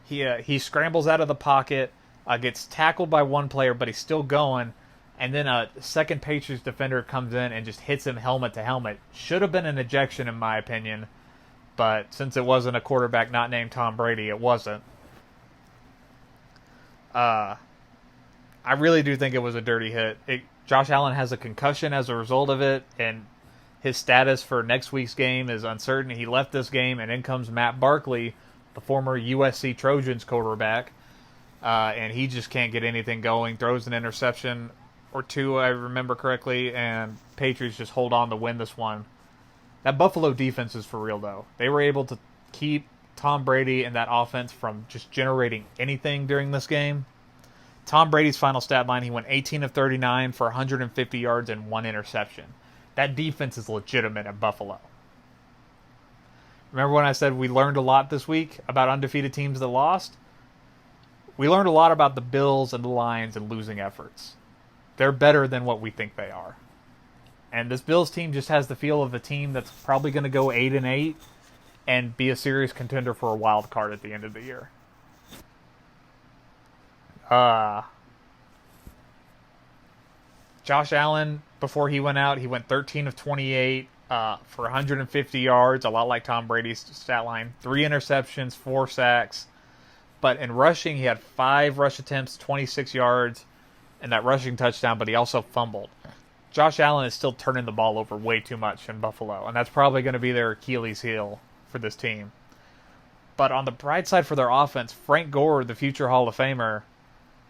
He scrambles out of the pocket, gets tackled by one player, but he's still going. And then a second Patriots defender comes in and just hits him helmet to helmet. Should have been an ejection in my opinion, but since it wasn't a quarterback not named Tom Brady, it wasn't. I really do think it was a dirty hit. Josh Allen has a concussion as a result of it, and his status for next week's game is uncertain. He left this game, and in comes Matt Barkley, the former USC Trojans quarterback, and he just can't get anything going. Throws an interception or 2, I remember correctly, and Patriots just hold on to win this one. That Buffalo defense is for real, though. They were able to keep Tom Brady and that offense from just generating anything during this game. Tom Brady's final stat line, he went 18 of 39 for 150 yards and 1 interception. That defense is legitimate at Buffalo. Remember when I said we learned a lot this week about undefeated teams that lost? We learned a lot about the Bills and the Lions and losing efforts. They're better than what we think they are. And this Bills team just has the feel of a team that's probably going to go 8-8 and be a serious contender for a wild card at the end of the year. Josh Allen, before he went out, he went 13 of 28 for 150 yards, a lot like Tom Brady's stat line. 3 interceptions, 4 sacks. But in rushing, he had 5 rush attempts, 26 yards, and that rushing touchdown, but he also fumbled. Josh Allen is still turning the ball over way too much in Buffalo, and that's probably going to be their Achilles heel for this team. But on the bright side for their offense, Frank Gore, the future Hall of Famer,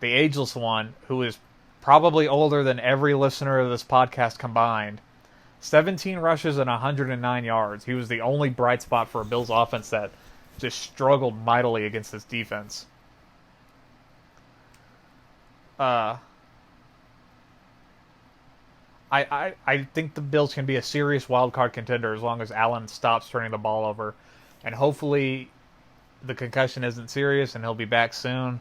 the ageless one, who is probably older than every listener of this podcast combined, 17 rushes and 109 yards. He was the only bright spot for a Bills offense that just struggled mightily against this defense. I think the Bills can be a serious wild card contender as long as Allen stops turning the ball over. And hopefully the concussion isn't serious and he'll be back soon.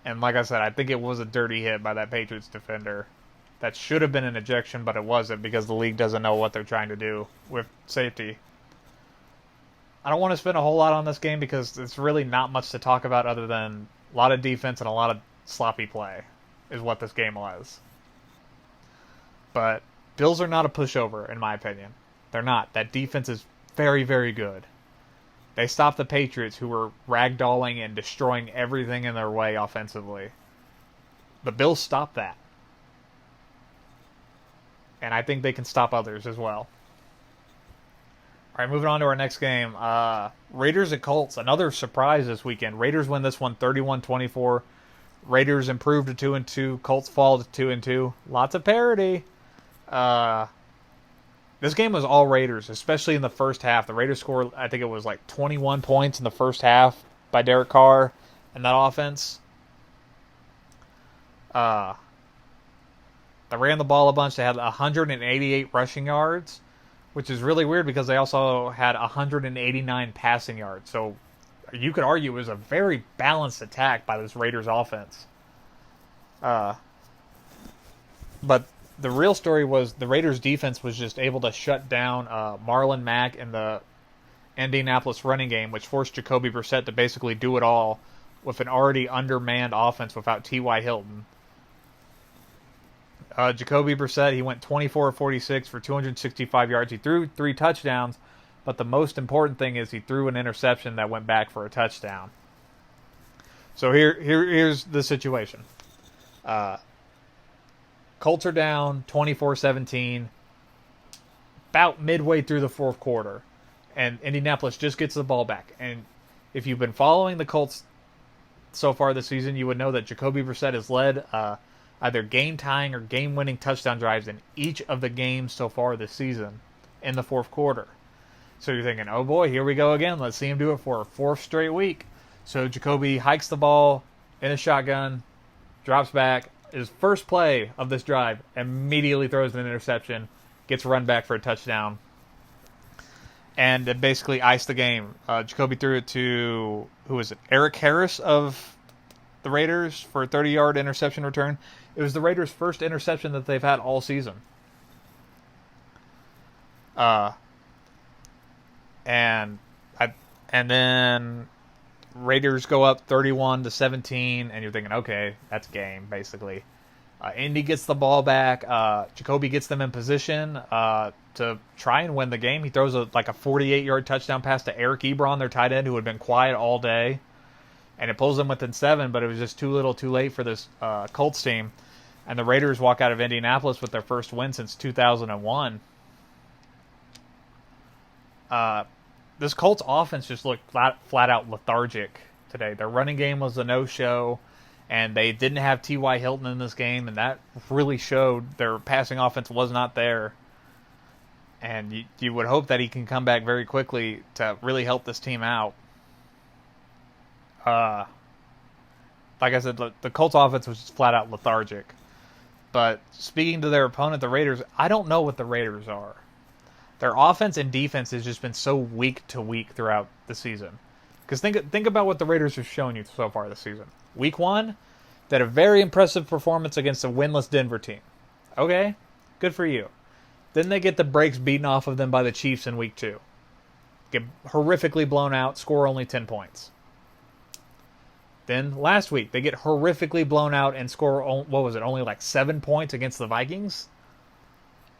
And like I said, I think it was a dirty hit by that Patriots defender. That should have been an ejection, but it wasn't because the league doesn't know what they're trying to do with safety. I don't want to spend a whole lot on this game because it's really not much to talk about other than a lot of defense and a lot of sloppy play is what this game was. But Bills are not a pushover, in my opinion. They're not. That defense is very, very good. They stopped the Patriots, who were ragdolling and destroying everything in their way offensively. The Bills stopped that. And I think they can stop others as well. All right, moving on to our next game. Raiders and Colts, another surprise this weekend. Raiders win this one 31-24. Raiders improve to 2-2. Colts fall to 2-2. Lots of parity. This game was all Raiders, especially in the first half. The Raiders scored, I think it was like 21 points in the first half by Derek Carr and that offense. They ran the ball a bunch. They had 188 rushing yards, which is really weird because they also had 189 passing yards. So you could argue it was a very balanced attack by this Raiders offense. But the real story was the Raiders defense was just able to shut down Marlon Mack in the Indianapolis running game, which forced Jacoby Brissett to basically do it all with an already undermanned offense without T.Y. Hilton. Jacoby Brissett, he went 24 of 46 for 265 yards. He threw 3 touchdowns, but the most important thing is he threw an interception that went back for a touchdown. So here's the situation. Colts are down 24-17 about midway through the fourth quarter, and Indianapolis just gets the ball back. And if you've been following the Colts so far this season, you would know that Jacoby Brissett has led either game-tying or game-winning touchdown drives in each of the games so far this season in the fourth quarter. So you're thinking, oh boy, here we go again. Let's see him do it for a 4th straight week. So Jacoby hikes the ball in a shotgun, drops back. His first play of this drive, immediately throws an interception, gets run back for a touchdown, and it basically iced the game. Jacoby threw it to, who was it, Eric Harris of the Raiders for a 30-yard interception return. It was the Raiders' first interception that they've had all season. And then Raiders go up 31-17, and you're thinking, okay, that's game, basically. Indy gets the ball back. Jacoby gets them in position to try and win the game. He throws a 48-yard touchdown pass to Eric Ebron, their tight end, who had been quiet all day. And it pulls them within 7, but it was just too little too late for this Colts team. And the Raiders walk out of Indianapolis with their first win since 2001. This Colts offense just looked flat out lethargic today. Their running game was a no-show, and they didn't have T.Y. Hilton in this game, and that really showed. Their passing offense was not there. And you would hope that he can come back very quickly to really help this team out. Like I said, the Colts offense was just flat out lethargic. But speaking to their opponent, the Raiders, I don't know what the Raiders are. Their offense and defense has just been so week to week throughout the season. Because think about what the Raiders have shown you so far this season. Week 1, they had a very impressive performance against a winless Denver team. Okay, good for you. Then they get the brakes beaten off of them by the Chiefs in week 2. Get horrifically blown out, score only 10 points. Then last week, they get horrifically blown out and score, only like 7 points against the Vikings?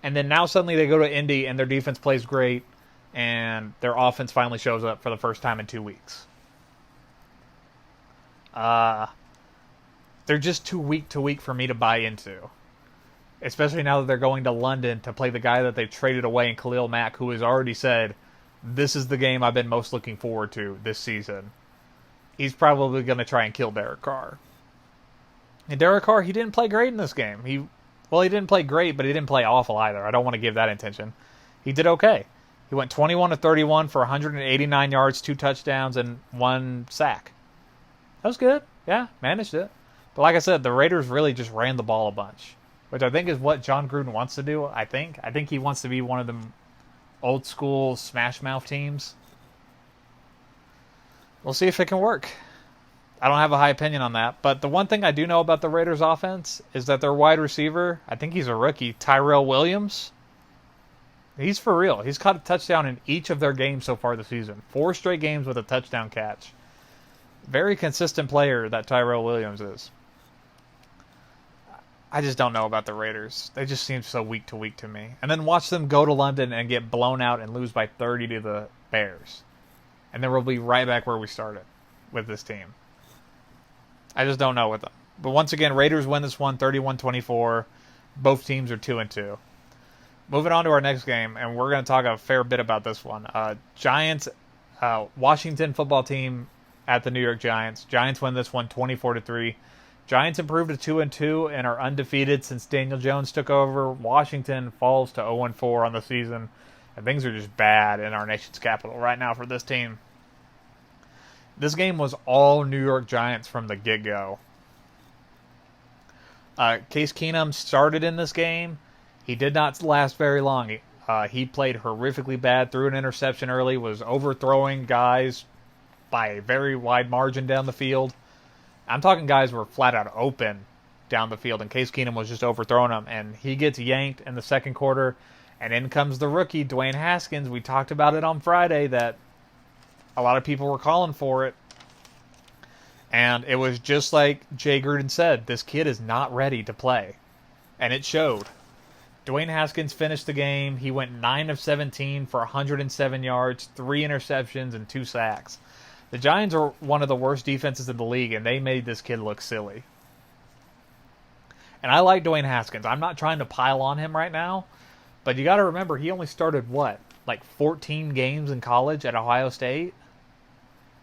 And then now suddenly they go to Indy and their defense plays great and their offense finally shows up for the first time in 2 weeks. They're just too week to week for me to buy into. Especially now that they're going to London to play the guy that they traded away in Khalil Mack, who has already said, this is the game I've been most looking forward to this season. He's probably going to try and kill Derek Carr. And Derek Carr, he didn't play great in this game. He didn't play great, but he didn't play awful either. I don't want to give that intention. He did okay. He went 21-31 for 189 yards, 2 touchdowns, and 1 sack. That was good. Yeah, managed it. But like I said, the Raiders really just ran the ball a bunch, which I think is what John Gruden wants to do, I think. I think he wants to be one of them old-school smash-mouth teams. We'll see if it can work. I don't have a high opinion on that. But the one thing I do know about the Raiders offense is that their wide receiver, I think he's a rookie, Tyrell Williams, he's for real. He's caught a touchdown in each of their games so far this season. 4 straight games with a touchdown catch. Very consistent player that Tyrell Williams is. I just don't know about the Raiders. They just seem so week to week to me. And then watch them go to London and get blown out and lose by 30 to the Bears. And then we'll be right back where we started with this team. I just don't know with them. But once again, Raiders win this one 31-24. Both teams are 2-2. Moving on to our next game, and we're going to talk a fair bit about this one. Giants, Washington football team at the New York Giants. Giants win this one 24-3. Giants improved to 2-2 and are undefeated since Daniel Jones took over. Washington falls to 0-4 on the season. And things are just bad in our nation's capital right now for this team. This game was all New York Giants from the get-go. Case Keenum started in this game. He did not last very long. He played horrifically bad, threw an interception early, was overthrowing guys by a very wide margin down the field. I'm talking guys were flat out open down the field, and Case Keenum was just overthrowing them. And he gets yanked in the second quarter, and in comes the rookie, Dwayne Haskins. We talked about it on Friday that a lot of people were calling for it. And it was just like Jay Gruden said, this kid is not ready to play. And it showed. Dwayne Haskins finished the game. He went 9 of 17 for 107 yards, 3 interceptions, and 2 sacks. The Giants are one of the worst defenses in the league, and they made this kid look silly. And I like Dwayne Haskins. I'm not trying to pile on him right now, but you got to remember, he only started, 14 games in college at Ohio State?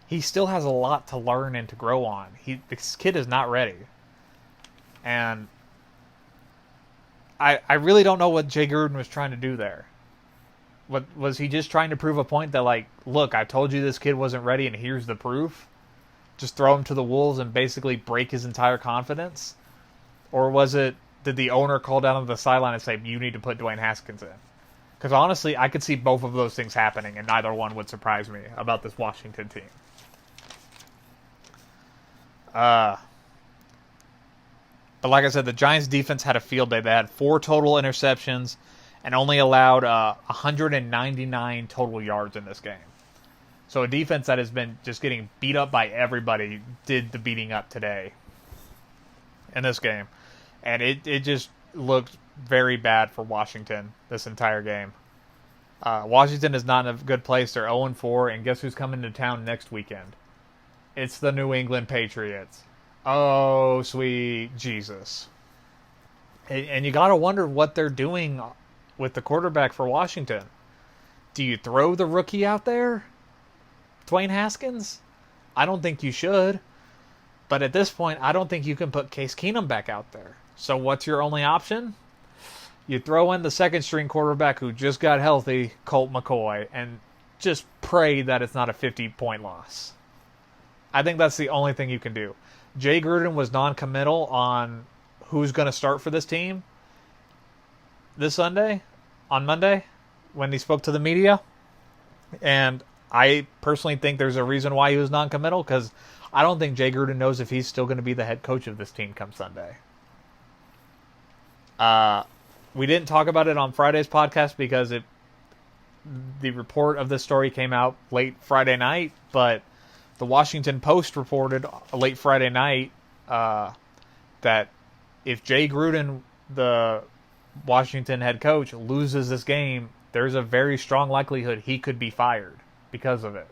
He still has a lot to learn and to grow on. This kid is not ready. And I really don't know what Jay Gruden was trying to do there. What was he just trying to prove a point that, look, I told you this kid wasn't ready and here's the proof? Just throw him to the wolves and basically break his entire confidence? Or did the owner call down to the sideline and say, you need to put Dwayne Haskins in? Because honestly, I could see both of those things happening, and neither one would surprise me about this Washington team. But like I said, the Giants' defense had a field day. They had 4 total interceptions and only allowed 199 total yards in this game. So a defense that has been just getting beat up by everybody did the beating up today in this game. And it just looked very bad for Washington this entire game. Washington is not in a good place. They're 0-4, and guess who's coming to town next weekend? It's the New England Patriots. Oh, sweet Jesus. And you got to wonder what they're doing with the quarterback for Washington. Do you throw the rookie out there? Dwayne Haskins? I don't think you should. But at this point, I don't think you can put Case Keenum back out there. So what's your only option? You throw in the second-string quarterback who just got healthy, Colt McCoy, and just pray that it's not a 50-point loss. I think that's the only thing you can do. Jay Gruden was non-committal on who's going to start for this team on Monday, when he spoke to the media. And I personally think there's a reason why he was non-committal, because I don't think Jay Gruden knows if he's still going to be the head coach of this team come Sunday. We didn't talk about it on Friday's podcast because the report of this story came out late Friday night, but the Washington Post reported late Friday night that if Jay Gruden, the Washington head coach, loses this game, there's a very strong likelihood he could be fired because of it.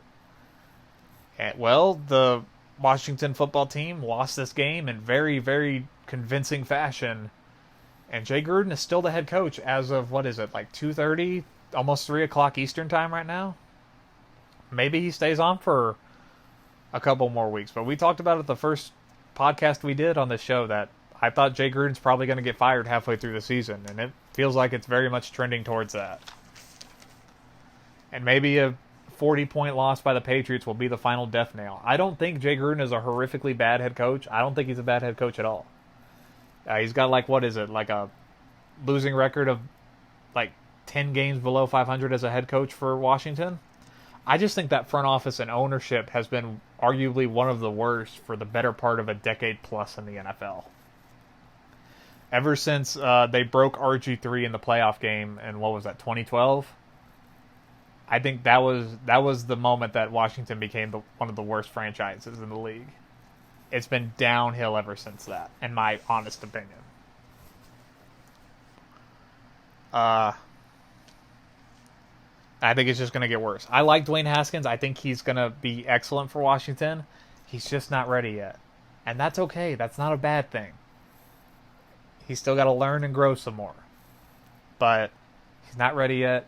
Well, the Washington football team lost this game in very, very convincing fashion. And Jay Gruden is still the head coach as of, 2:30, almost 3 o'clock Eastern time right now? Maybe he stays on for a couple more weeks. But we talked about it the first podcast we did on this show that I thought Jay Gruden's probably going to get fired halfway through the season. And it feels like it's very much trending towards that. And maybe a 40-point loss by the Patriots will be the final death nail. I don't think Jay Gruden is a horrifically bad head coach. I don't think he's a bad head coach at all. He's got a losing record of 10 games below 500 as a head coach for Washington. I just think that front office and ownership has been arguably one of the worst for the better part of a decade plus in the NFL. Ever since they broke RG3 in the playoff game, and what was that, 2012? I think that was the moment that Washington became one of the worst franchises in the league. It's been downhill ever since that, in my honest opinion. I think it's just going to get worse. I like Dwayne Haskins. I think he's going to be excellent for Washington. He's just not ready yet. And that's okay. That's not a bad thing. He's still got to learn and grow some more. But he's not ready yet.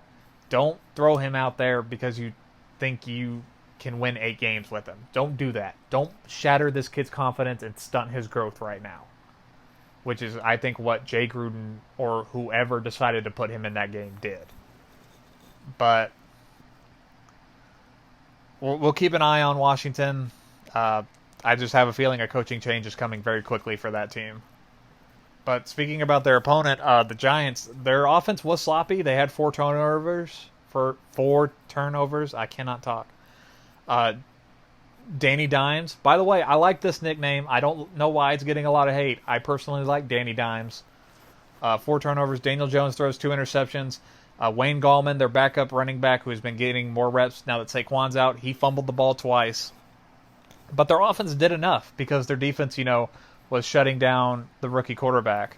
Don't throw him out there because you think you can win 8 games with him. Don't do that. Don't shatter this kid's confidence and stunt his growth right now. Which is, I think, what Jay Gruden or whoever decided to put him in that game did. But we'll keep an eye on Washington. I just have a feeling a coaching change is coming very quickly for that team. But speaking about their opponent, the Giants, their offense was sloppy. They had 4 turnovers. I cannot talk. Danny Dimes. By the way, I like this nickname. I don't know why it's getting a lot of hate. I personally like Danny Dimes. 4 turnovers. Daniel Jones throws 2 interceptions. Wayne Gallman, their backup running back, who has been getting more reps now that Saquon's out, he fumbled the ball twice. But their offense did enough because their defense, was shutting down the rookie quarterback.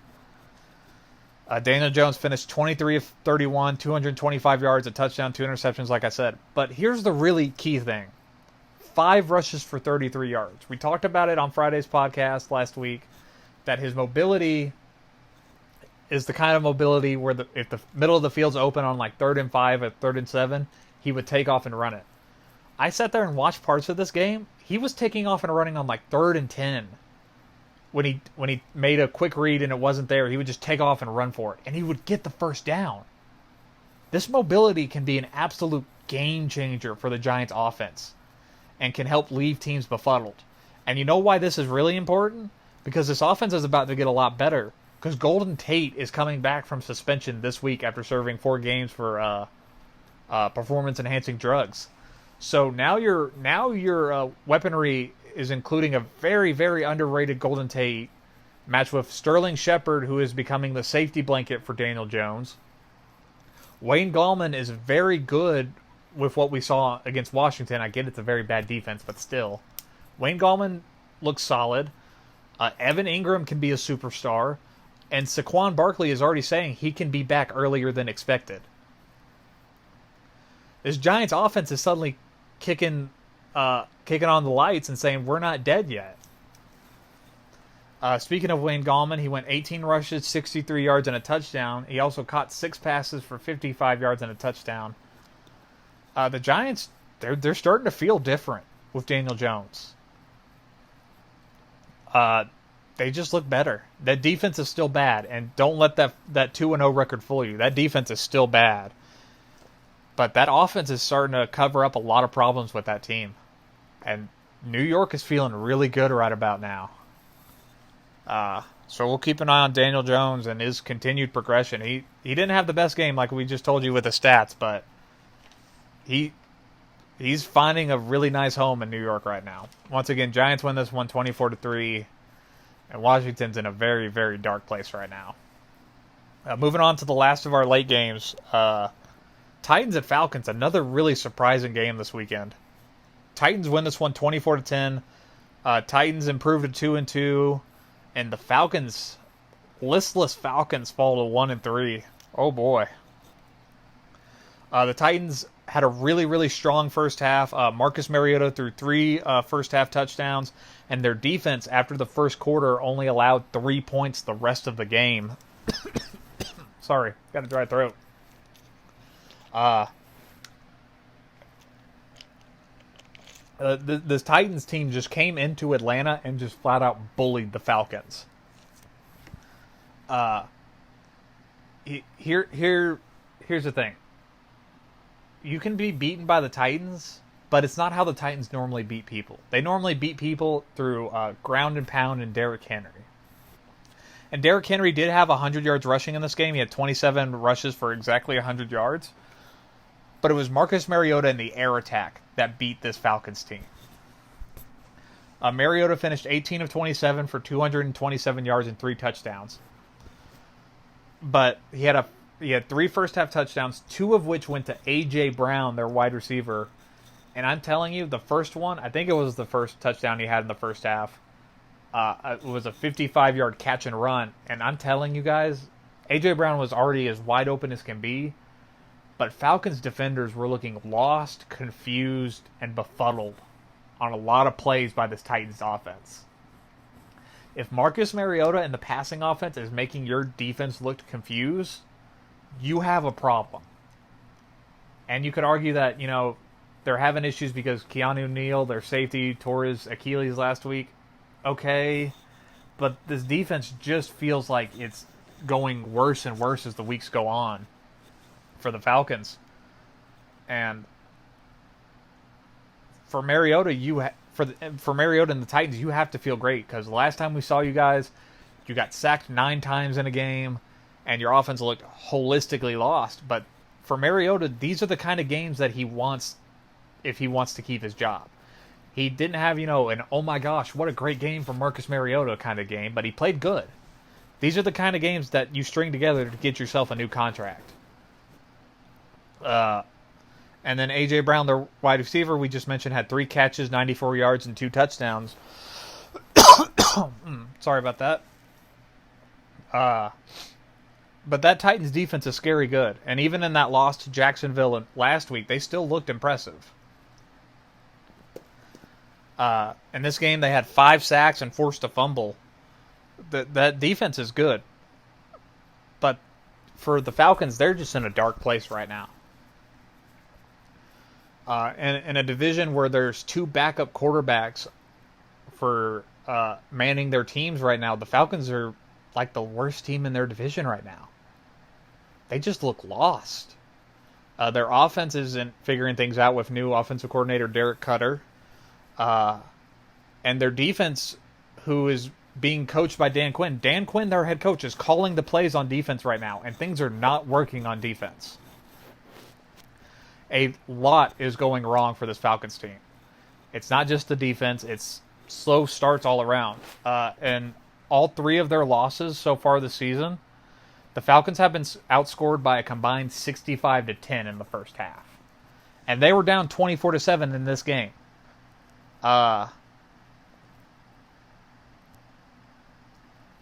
Daniel Jones finished 23 of 31, 225 yards, a touchdown, 2 interceptions, like I said. But here's the really key thing. 5 rushes for 33 yards. We talked about it on Friday's podcast last week, that his mobility is the kind of mobility where if the middle of the field's open on like 3rd and 5 or 3rd and 7, he would take off and run it. I sat there and watched parts of this game. He was taking off and running on like 3rd and 10. When he made a quick read and it wasn't there, he would just take off and run for it. And he would get the first down. This mobility can be an absolute game changer for the Giants offense and can help leave teams befuddled. And you know why this is really important? Because this offense is about to get a lot better. Because Golden Tate is coming back from suspension this week after serving 4 games for performance-enhancing drugs. So now your weaponry is including a very, very underrated Golden Tate matched with Sterling Shepard, who is becoming the safety blanket for Daniel Jones. Wayne Gallman is very good with what we saw against Washington. I get it's a very bad defense, but still. Wayne Gallman looks solid. Evan Ingram can be a superstar. And Saquon Barkley is already saying he can be back earlier than expected. This Giants offense is suddenly kicking on the lights and saying, we're not dead yet. Speaking of Wayne Gallman, he went 18 rushes, 63 yards, and a touchdown. He also caught 6 passes for 55 yards and a touchdown. The Giants, they're starting to feel different with Daniel Jones. They just look better. That defense is still bad, and don't let that 2-0 record fool you. That defense is still bad. But that offense is starting to cover up a lot of problems with that team. And New York is feeling really good right about now. So we'll keep an eye on Daniel Jones and his continued progression. He didn't have the best game like we just told you with the stats, but he's finding a really nice home in New York right now. Once again, Giants win this one 24-3, and Washington's in a very, very dark place right now. Moving on to the last of our late games, Titans and Falcons, another really surprising game this weekend. Titans win this one 24-10. Titans improved to 2-2, and the Falcons, listless Falcons, fall to 1-3. Oh boy. The Titans had a really, really strong first half. Marcus Mariota threw 3 first half touchdowns, and their defense after the first quarter only allowed 3 points the rest of the game. Sorry, got a dry throat. The Titans team just came into Atlanta and just flat out bullied the Falcons. Here's the thing. You can be beaten by the Titans, but it's not how the Titans normally beat people. They normally beat people through ground and pound and Derrick Henry. And Derrick Henry did have 100 yards rushing in this game. He had 27 rushes for exactly 100 yards. But it was Marcus Mariota and the air attack that beat this Falcons team. Mariota finished 18 of 27 for 227 yards and 3 touchdowns. But he had 3 first-half touchdowns, 2 of which went to A.J. Brown, their wide receiver. And I'm telling you, the first one, I think it was the first touchdown he had in the first half. It was a 55-yard catch and run. And I'm telling you guys, A.J. Brown was already as wide open as can be. But Falcons defenders were looking lost, confused, and befuddled on a lot of plays by this Titans offense. If Marcus Mariota in the passing offense is making your defense look confused, you have a problem. And you could argue that, they're having issues because Keanu Neal, their safety, tore his Achilles last week. Okay. But this defense just feels like it's going worse and worse as the weeks go on for the Falcons. And for Mariota, for Mariota and the Titans, you have to feel great because the last time we saw you guys, you got sacked 9 times in a game, and your offense looked holistically lost. But for Mariota, these are the kind of games that he wants if he wants to keep his job. He didn't have, an oh my gosh, what a great game for Marcus Mariota kind of game, but he played good. These are the kind of games that you string together to get yourself a new contract. And then A.J. Brown, their wide receiver, we just mentioned, had 3 catches, 94 yards, and 2 touchdowns. Sorry about that. But that Titans defense is scary good. And even in that loss to Jacksonville last week, they still looked impressive. In this game, they had 5 sacks and forced a fumble. That defense is good. But for the Falcons, they're just in a dark place right now. In a division where there's 2 backup quarterbacks for manning their teams right now, the Falcons are like the worst team in their division right now. They just look lost. Their offense isn't figuring things out with new offensive coordinator Derek Cutter. And their defense, who is being coached by Dan Quinn. Dan Quinn, their head coach, is calling the plays on defense right now, and things are not working on defense. A lot is going wrong for this Falcons team. It's not just the defense, it's slow starts all around. And all 3 of their losses so far this season, the Falcons have been outscored by a combined 65-10 in the first half. And they were down 24-7 in this game.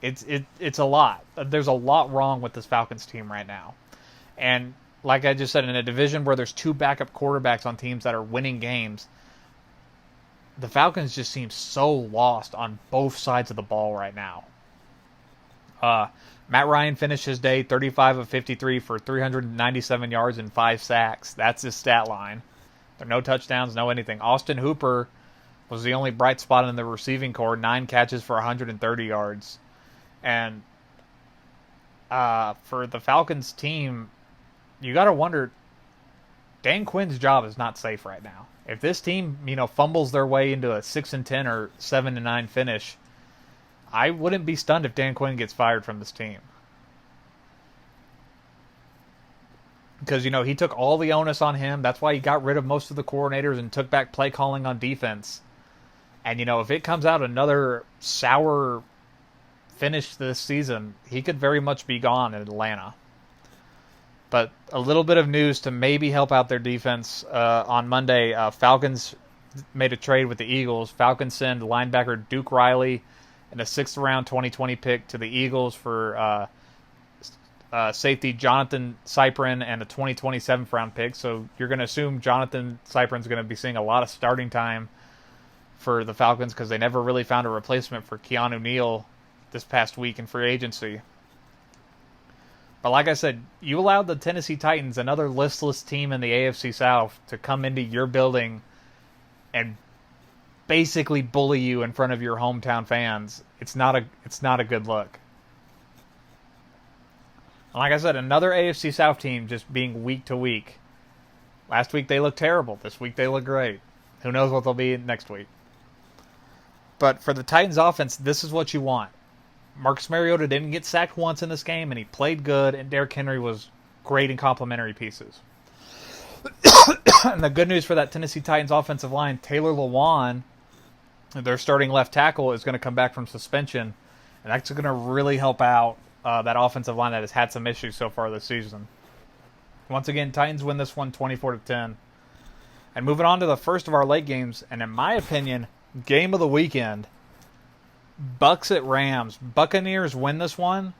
It's a lot. There's a lot wrong with this Falcons team right now. And like I just said, in a division where there's 2 backup quarterbacks on teams that are winning games, the Falcons just seem so lost on both sides of the ball right now. Matt Ryan finished his day 35 of 53 for 397 yards and 5 sacks. That's his stat line. There are no touchdowns, no anything. Austin Hooper was the only bright spot in the receiving corps, 9 catches for 130 yards. And for the Falcons team, you got to wonder, Dan Quinn's job is not safe right now. If this team, fumbles their way into a 6-10 or 7-9 finish, I wouldn't be stunned if Dan Quinn gets fired from this team. Because, he took all the onus on him. That's why he got rid of most of the coordinators and took back play calling on defense. And, if it comes out another sour finish this season, he could very much be gone in Atlanta. But a little bit of news to maybe help out their defense. On Monday, Falcons made a trade with the Eagles. Falcons send linebacker Duke Riley and a 6th-round 2020 pick to the Eagles for safety Jonathan Cyprin and a 2020 7th-round pick. So you're going to assume Jonathan Cyprin's going to be seeing a lot of starting time for the Falcons because they never really found a replacement for Keanu Neal this past week in free agency. But like I said, you allowed the Tennessee Titans, another listless team in the AFC South, to come into your building and basically bully you in front of your hometown fans. It's not a good look. And like I said, another AFC South team just being week to week. Last week they looked terrible. This week they look great. Who knows what they'll be next week. But for the Titans offense, this is what you want. Marcus Mariota didn't get sacked once in this game, and he played good, and Derrick Henry was great in complementary pieces. And the good news for that Tennessee Titans offensive line, Taylor Lewan Their starting left tackle is going to come back from suspension, and that's going to really help out that offensive line that has had some issues so far this season. Once again, Titans win this one 24-10. And moving on to the first of our late games, and in my opinion, game of the weekend, Bucks at Rams. Buccaneers win this one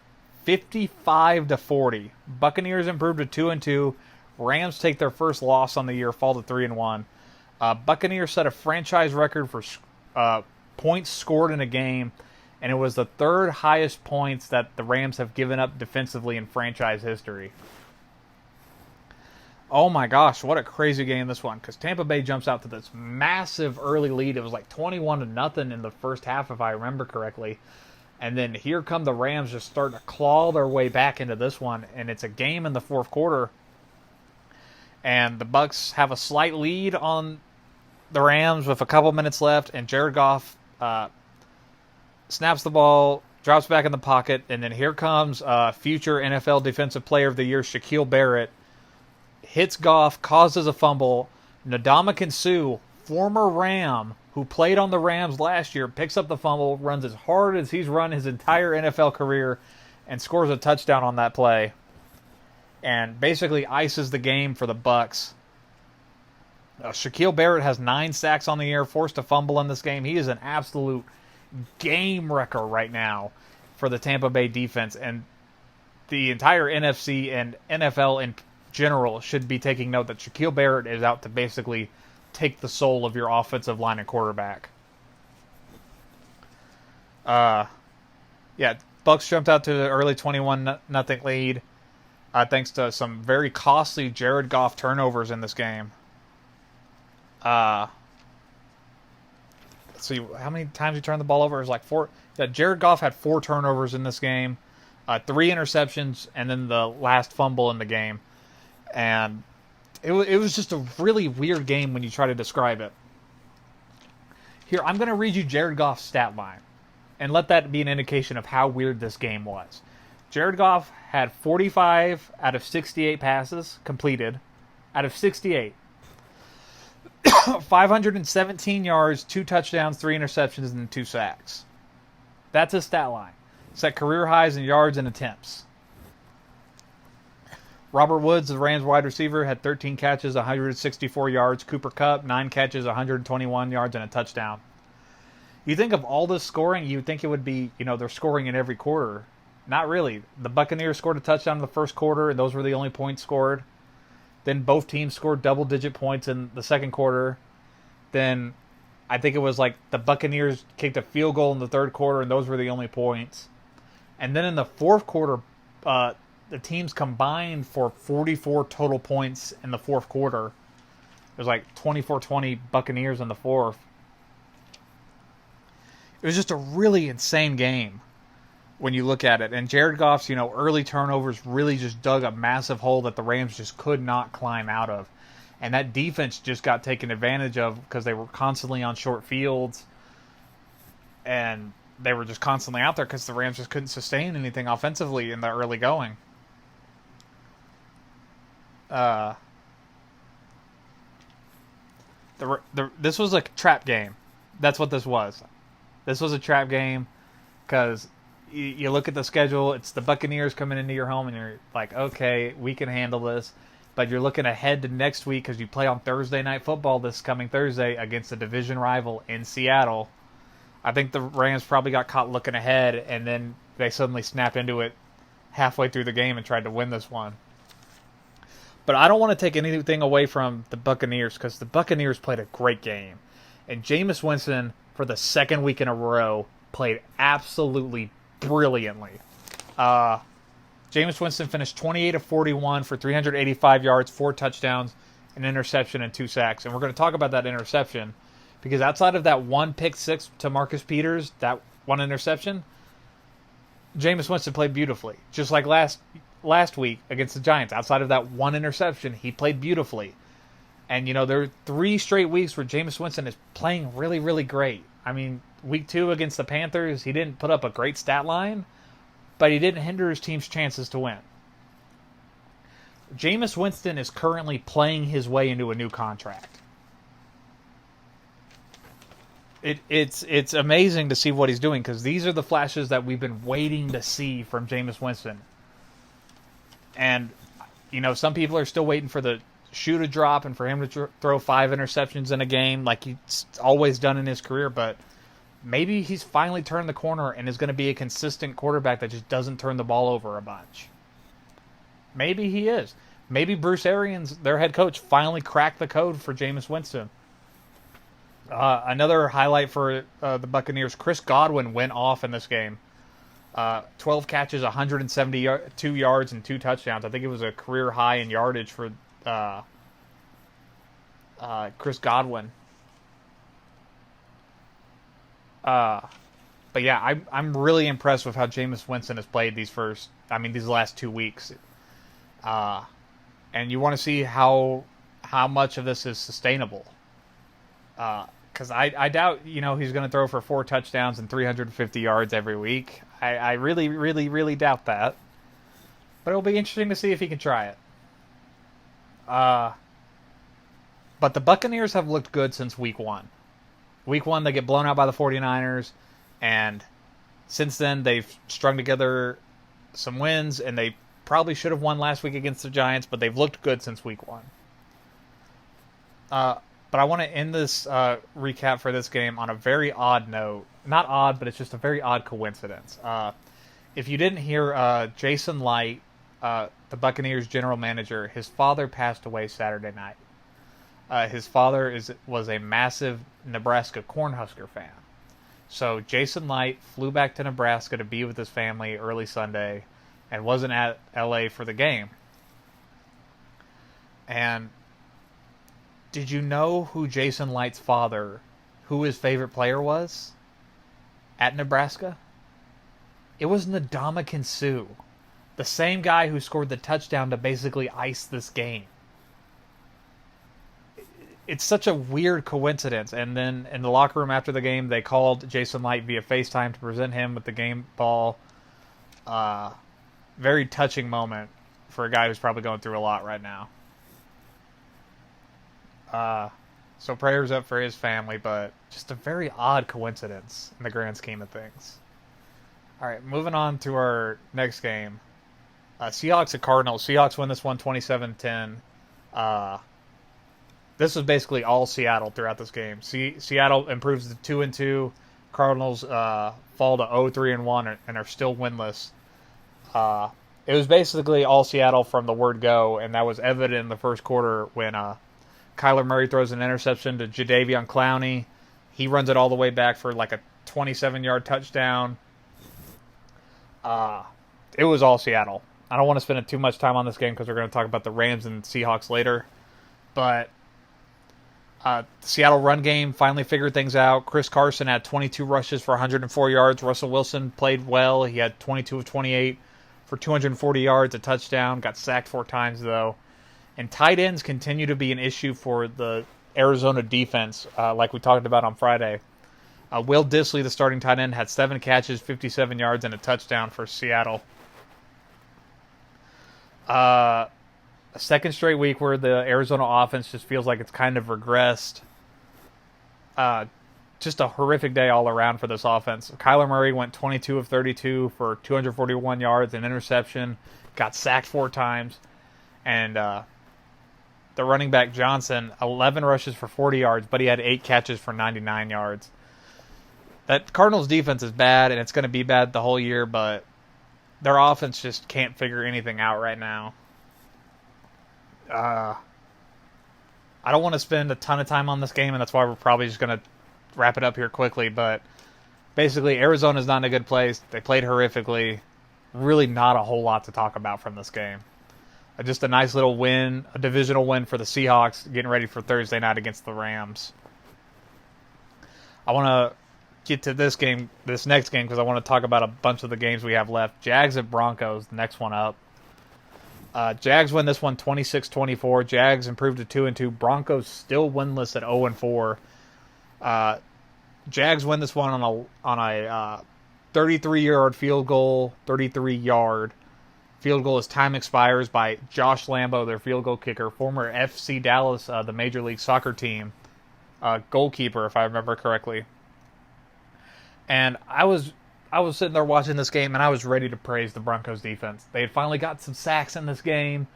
55-40. Buccaneers improved to 2-2. Rams take their first loss on the year, fall to 3-1. Buccaneers set a franchise record for points scored in a game, and it was the third highest points that the Rams have given up defensively in franchise history. Oh my gosh, what a crazy game this one, because Tampa Bay jumps out to this massive early lead. It was like 21-0 in the first half, if I remember correctly. And then here come the Rams just starting to claw their way back into this one, and it's a game in the fourth quarter. And the Bucks have a slight lead on the Rams with a couple minutes left, and Jared Goff snaps the ball, drops back in the pocket, and then here comes future NFL Defensive Player of the Year, Shaquille Barrett, hits Goff, causes a fumble. Ndamukong Suh, former Ram, who played on the Rams last year, picks up the fumble, runs as hard as he's run his entire NFL career, and scores a touchdown on that play. And basically ices the game for the Bucks. Shaquille Barrett has 9 sacks on the year, forced a fumble in this game. He is an absolute game wrecker right now for the Tampa Bay defense. And the entire NFC and NFL in general should be taking note that Shaquille Barrett is out to basically take the soul of your offensive line and quarterback. Bucks jumped out to the early 21-0 lead thanks to some very costly Jared Goff turnovers in this game. Let's see, how many times he turned the ball over? It was like 4. Yeah, Jared Goff had 4 turnovers in this game, 3 interceptions, and then the last fumble in the game. And it was just a really weird game when you try to describe it. Here, I'm going to read you Jared Goff's stat line, and let that be an indication of how weird this game was. Jared Goff had 45 out of 68 passes completed, out of 68. 517 yards, 2 touchdowns, 3 interceptions, and 2 sacks. That's his stat line. Set career highs in yards and attempts. Robert Woods, the Rams wide receiver, had 13 catches, 164 yards. Cooper Kupp, 9 catches, 121 yards, and a touchdown. You think of all this scoring, you'd think it would be, they're scoring in every quarter. Not really. The Buccaneers scored a touchdown in the first quarter, and those were the only points scored. Then both teams scored double-digit points in the second quarter. Then I think it was like the Buccaneers kicked a field goal in the third quarter, and those were the only points. And then in the fourth quarter, the teams combined for 44 total points in the fourth quarter. It was like 24-20 Buccaneers in the fourth. It was just a really insane game when you look at it. And Jared Goff's, early turnovers really just dug a massive hole that the Rams just could not climb out of. And that defense just got taken advantage of because they were constantly on short fields. And they were just constantly out there because the Rams just couldn't sustain anything offensively in the early going. This was a trap game. That's what this was. This was a trap game because you look at the schedule. It's the Buccaneers coming into your home, and you're like, okay, we can handle this. But you're looking ahead to next week because you play on Thursday Night Football this coming Thursday against a division rival in Seattle. I think the Rams probably got caught looking ahead, and then they suddenly snapped into it halfway through the game and tried to win this one. But I don't want to take anything away from the Buccaneers because the Buccaneers played a great game. And Jameis Winston, for the second week in a row, played absolutely brilliantly. Jameis Winston finished 28 of 41 for 385 yards, 4 touchdowns, an interception, and 2 sacks. And we're going to talk about that interception because outside of that one pick six to Marcus Peters, that one interception, Jameis Winston played beautifully. Just like last week against the Giants. Outside of that one interception, he played beautifully. And, there are 3 straight weeks where Jameis Winston is playing really, really great. I mean, week 2 against the Panthers, he didn't put up a great stat line, but he didn't hinder his team's chances to win. Jameis Winston is currently playing his way into a new contract. It's amazing to see what he's doing, because these are the flashes that we've been waiting to see from Jameis Winston. And, some people are still waiting for the shoe to drop and for him to throw 5 interceptions in a game like he's always done in his career, but maybe he's finally turned the corner and is going to be a consistent quarterback that just doesn't turn the ball over a bunch. Maybe he is. Maybe Bruce Arians, their head coach, finally cracked the code for Jameis Winston. Another highlight for the Buccaneers, Chris Godwin went off in this game. 12 catches, 172 yards, and 2 touchdowns. I think it was a career high in yardage for Chris Godwin. But yeah, I'm really impressed with how Jameis Winston has played these last 2 weeks. And you want to see how much of this is sustainable. Because I doubt, he's going to throw for 4 touchdowns and 350 yards every week. I really, really, really doubt that. But it'll be interesting to see if he can try it. But the Buccaneers have looked good since week 1. Week 1, they get blown out by the 49ers. And since then, they've strung together some wins. And they probably should have won last week against the Giants. But they've looked good since week 1. But I want to end this recap for this game on a very odd note. Not odd, but it's just a very odd coincidence. If you didn't hear, Jason Light, the Buccaneers general manager, his father passed away Saturday night. His father was a massive Nebraska Cornhusker fan. So Jason Light flew back to Nebraska to be with his family early Sunday and wasn't at LA for the game. And did you know who Jason Light's father, who his favorite player was at Nebraska? It was Ndamukong Suh, the same guy who scored the touchdown to basically ice this game. It's such a weird coincidence. And then in the locker room after the game, they called Jason Light via FaceTime to present him with the game ball. Very touching moment for a guy who's probably going through a lot right now. So prayers up for his family, but just a very odd coincidence in the grand scheme of things. All right, moving on to our next game. Seahawks at Cardinals. Seahawks win this one 27-10. This was basically all Seattle throughout this game. Seattle improves to 2-2. Cardinals fall to 0-3-1 and are still winless. It was basically all Seattle from the word go, and that was evident in the first quarter when Kyler Murray throws an interception to Jadeveon Clowney. He runs it all the way back for like a 27-yard touchdown. It was all Seattle. I don't want to spend too much time on this game because we're going to talk about the Rams and Seahawks later. But the Seattle run game finally figured things out. Chris Carson had 22 rushes for 104 yards. Russell Wilson played well. He had 22 of 28 for 240 yards, a touchdown. Got sacked 4 times, though. And tight ends continue to be an issue for the Arizona defense, like we talked about on Friday. Will Dissly, the starting tight end, had 7 catches, 57 yards, and a touchdown for Seattle. A second straight week where the Arizona offense just feels like it's kind of regressed. Just a horrific day all around for this offense. Kyler Murray went 22 of 32 for 241 yards, an interception, got sacked 4 times. And the running back Johnson, 11 rushes for 40 yards, but he had 8 catches for 99 yards. That Cardinals defense is bad, and it's going to be bad the whole year, but their offense just can't figure anything out right now. I don't want to spend a ton of time on this game, and that's why we're probably just going to wrap it up here quickly, but basically Arizona's not in a good place. They played horrifically. Really not a whole lot to talk about from this game. Just a nice little win, a divisional win for the Seahawks, getting ready for Thursday night against the Rams. I want to get to this next game, because I want to talk about a bunch of the games we have left. Jags at Broncos, the next one up. Jags win this one 26-24. Jags improved to 2-2. Broncos still winless at 0-4. Jags win this one on a 33-yard field goal, 33-yard field goal as time expires by Josh Lambo, their field goal kicker, former FC Dallas, the Major League Soccer team, goalkeeper, if I remember correctly. And I was sitting there watching this game, and I was ready to praise the Broncos defense. They had finally got some sacks in this game,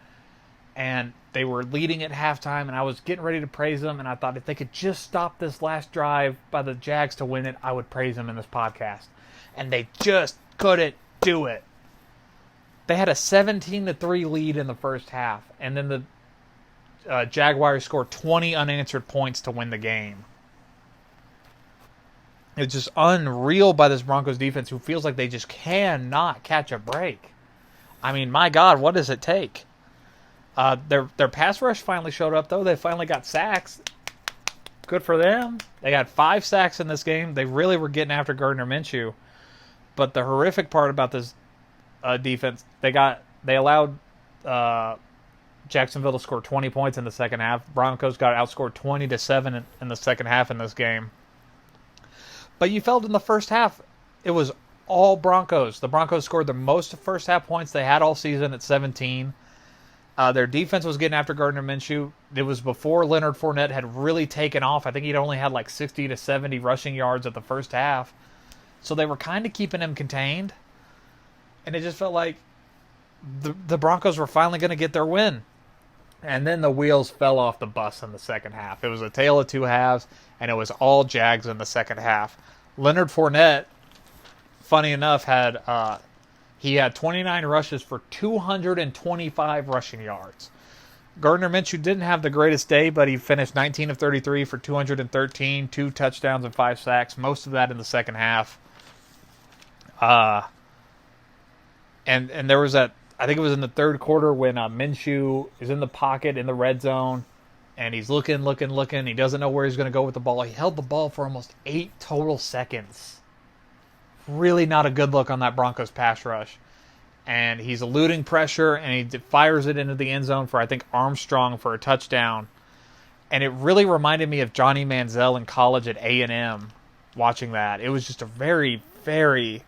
and they were leading at halftime, and I was getting ready to praise them, and I thought if they could just stop this last drive by the Jags to win it, I would praise them in this podcast. And they just couldn't do it. They had a 17-3 lead in the first half, and then the Jaguars scored 20 unanswered points to win the game. It's just unreal by this Broncos defense, who feels like they just cannot catch a break. I mean, my God, what does it take? Their pass rush finally showed up, though. They finally got sacks. Good for them. They got 5 sacks in this game. They really were getting after Gardner Minshew. But the horrific part about this defense, they allowed Jacksonville to score 20 points in the second half. Broncos got outscored 20-7 in the second half in this game. But you felt in the first half, it was all Broncos. The Broncos scored the most first half points they had all season at 17. Their defense was getting after Gardner Minshew. It was before Leonard Fournette had really taken off. I think he'd only had like 60 to 70 rushing yards at the first half. So they were kind of keeping him contained. And it just felt like the Broncos were finally going to get their win. And then the wheels fell off the bus in the second half. It was a tale of two halves, and it was all Jags in the second half. Leonard Fournette, funny enough, had 29 rushes for 225 rushing yards. Gardner Minshew didn't have the greatest day, but he finished 19 of 33 for 213, 2 touchdowns and 5 sacks, most of that in the second half. And there was that, I think it was in the third quarter when Minshew is in the pocket in the red zone, and he's looking. He doesn't know where he's going to go with the ball. He held the ball for almost 8 total seconds. Really not a good look on that Broncos pass rush. And he's eluding pressure, and he fires it into the end zone for, I think, Armstrong for a touchdown. And it really reminded me of Johnny Manziel in college at A&M watching that. It was just a very, very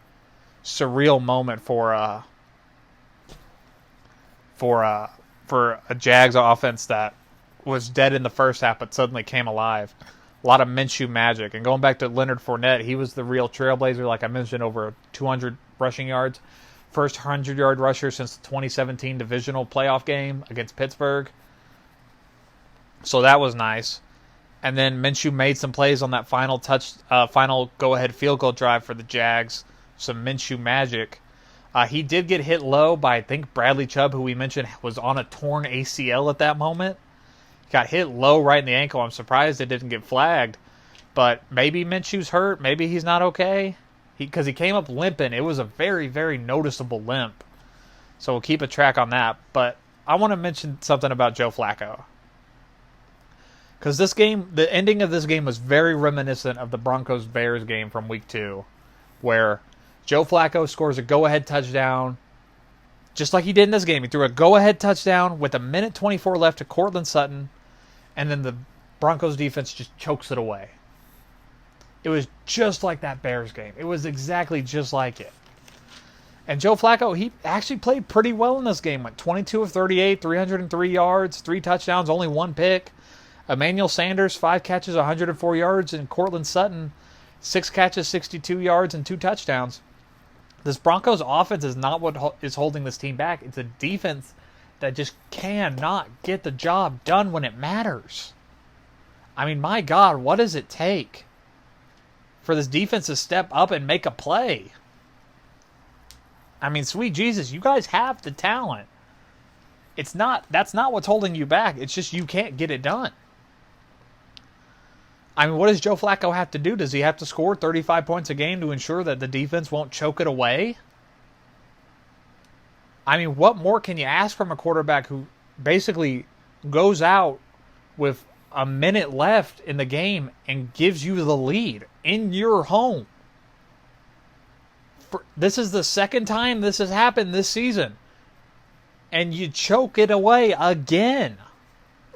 surreal moment for a Jags offense that was dead in the first half but suddenly came alive. A lot of Minshew magic. And going back to Leonard Fournette, he was the real trailblazer, like I mentioned, over 200 rushing yards. First 100-yard rusher since the 2017 divisional playoff game against Pittsburgh. So that was nice. And then Minshew made some plays on that final go-ahead field goal drive for the Jags. Some Minshew magic. He did get hit low by, I think, Bradley Chubb, who we mentioned was on a torn ACL at that moment. Got hit low right in the ankle. I'm surprised it didn't get flagged. But maybe Minshew's hurt. Maybe he's not okay. Because he came up limping. It was a very, very noticeable limp. So we'll keep a track on that. But I want to mention something about Joe Flacco. Because this game, the ending of this game was very reminiscent of the Broncos-Bears game from Week 2. Where Joe Flacco scores a go-ahead touchdown. Just like he did in this game. He threw a go-ahead touchdown with 1:24 left to Courtland Sutton. And then the Broncos defense just chokes it away. It was just like that Bears game. It was exactly just like it. And Joe Flacco, he actually played pretty well in this game. Went 22 of 38, 303 yards, 3 touchdowns, only 1 pick. Emmanuel Sanders, 5 catches, 104 yards. And Courtland Sutton, 6 catches, 62 yards, and 2 touchdowns. This Broncos offense is not what is holding this team back. It's a defense that just cannot get the job done when it matters. I mean, my God, what does it take for this defense to step up and make a play? I mean, sweet Jesus, you guys have the talent. That's not what's holding you back. It's just you can't get it done. I mean, what does Joe Flacco have to do? Does he have to score 35 points a game to ensure that the defense won't choke it away? I mean, what more can you ask from a quarterback who basically goes out with a minute left in the game and gives you the lead in your home? This is the second time this has happened this season. And you choke it away again.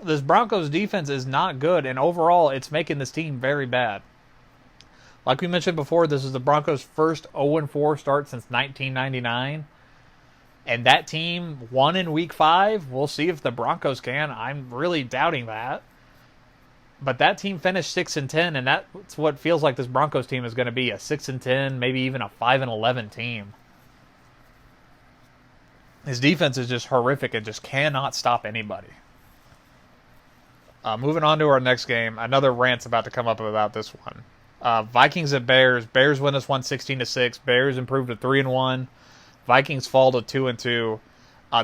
This Broncos defense is not good, and overall, it's making this team very bad. Like we mentioned before, this is the Broncos' first 0-4 start since 1999. And that team won in Week 5. We'll see if the Broncos can. I'm really doubting that. But that team finished 6-10, and that's what feels like this Broncos team is going to be, a 6-10, maybe even a 5-11 team. His defense is just horrific and just cannot stop anybody. Moving on to our next game, another rant's about to come up about this one. Vikings at Bears. Bears win this one 16-6. Bears improved to 3-1. Vikings fall to 2-2.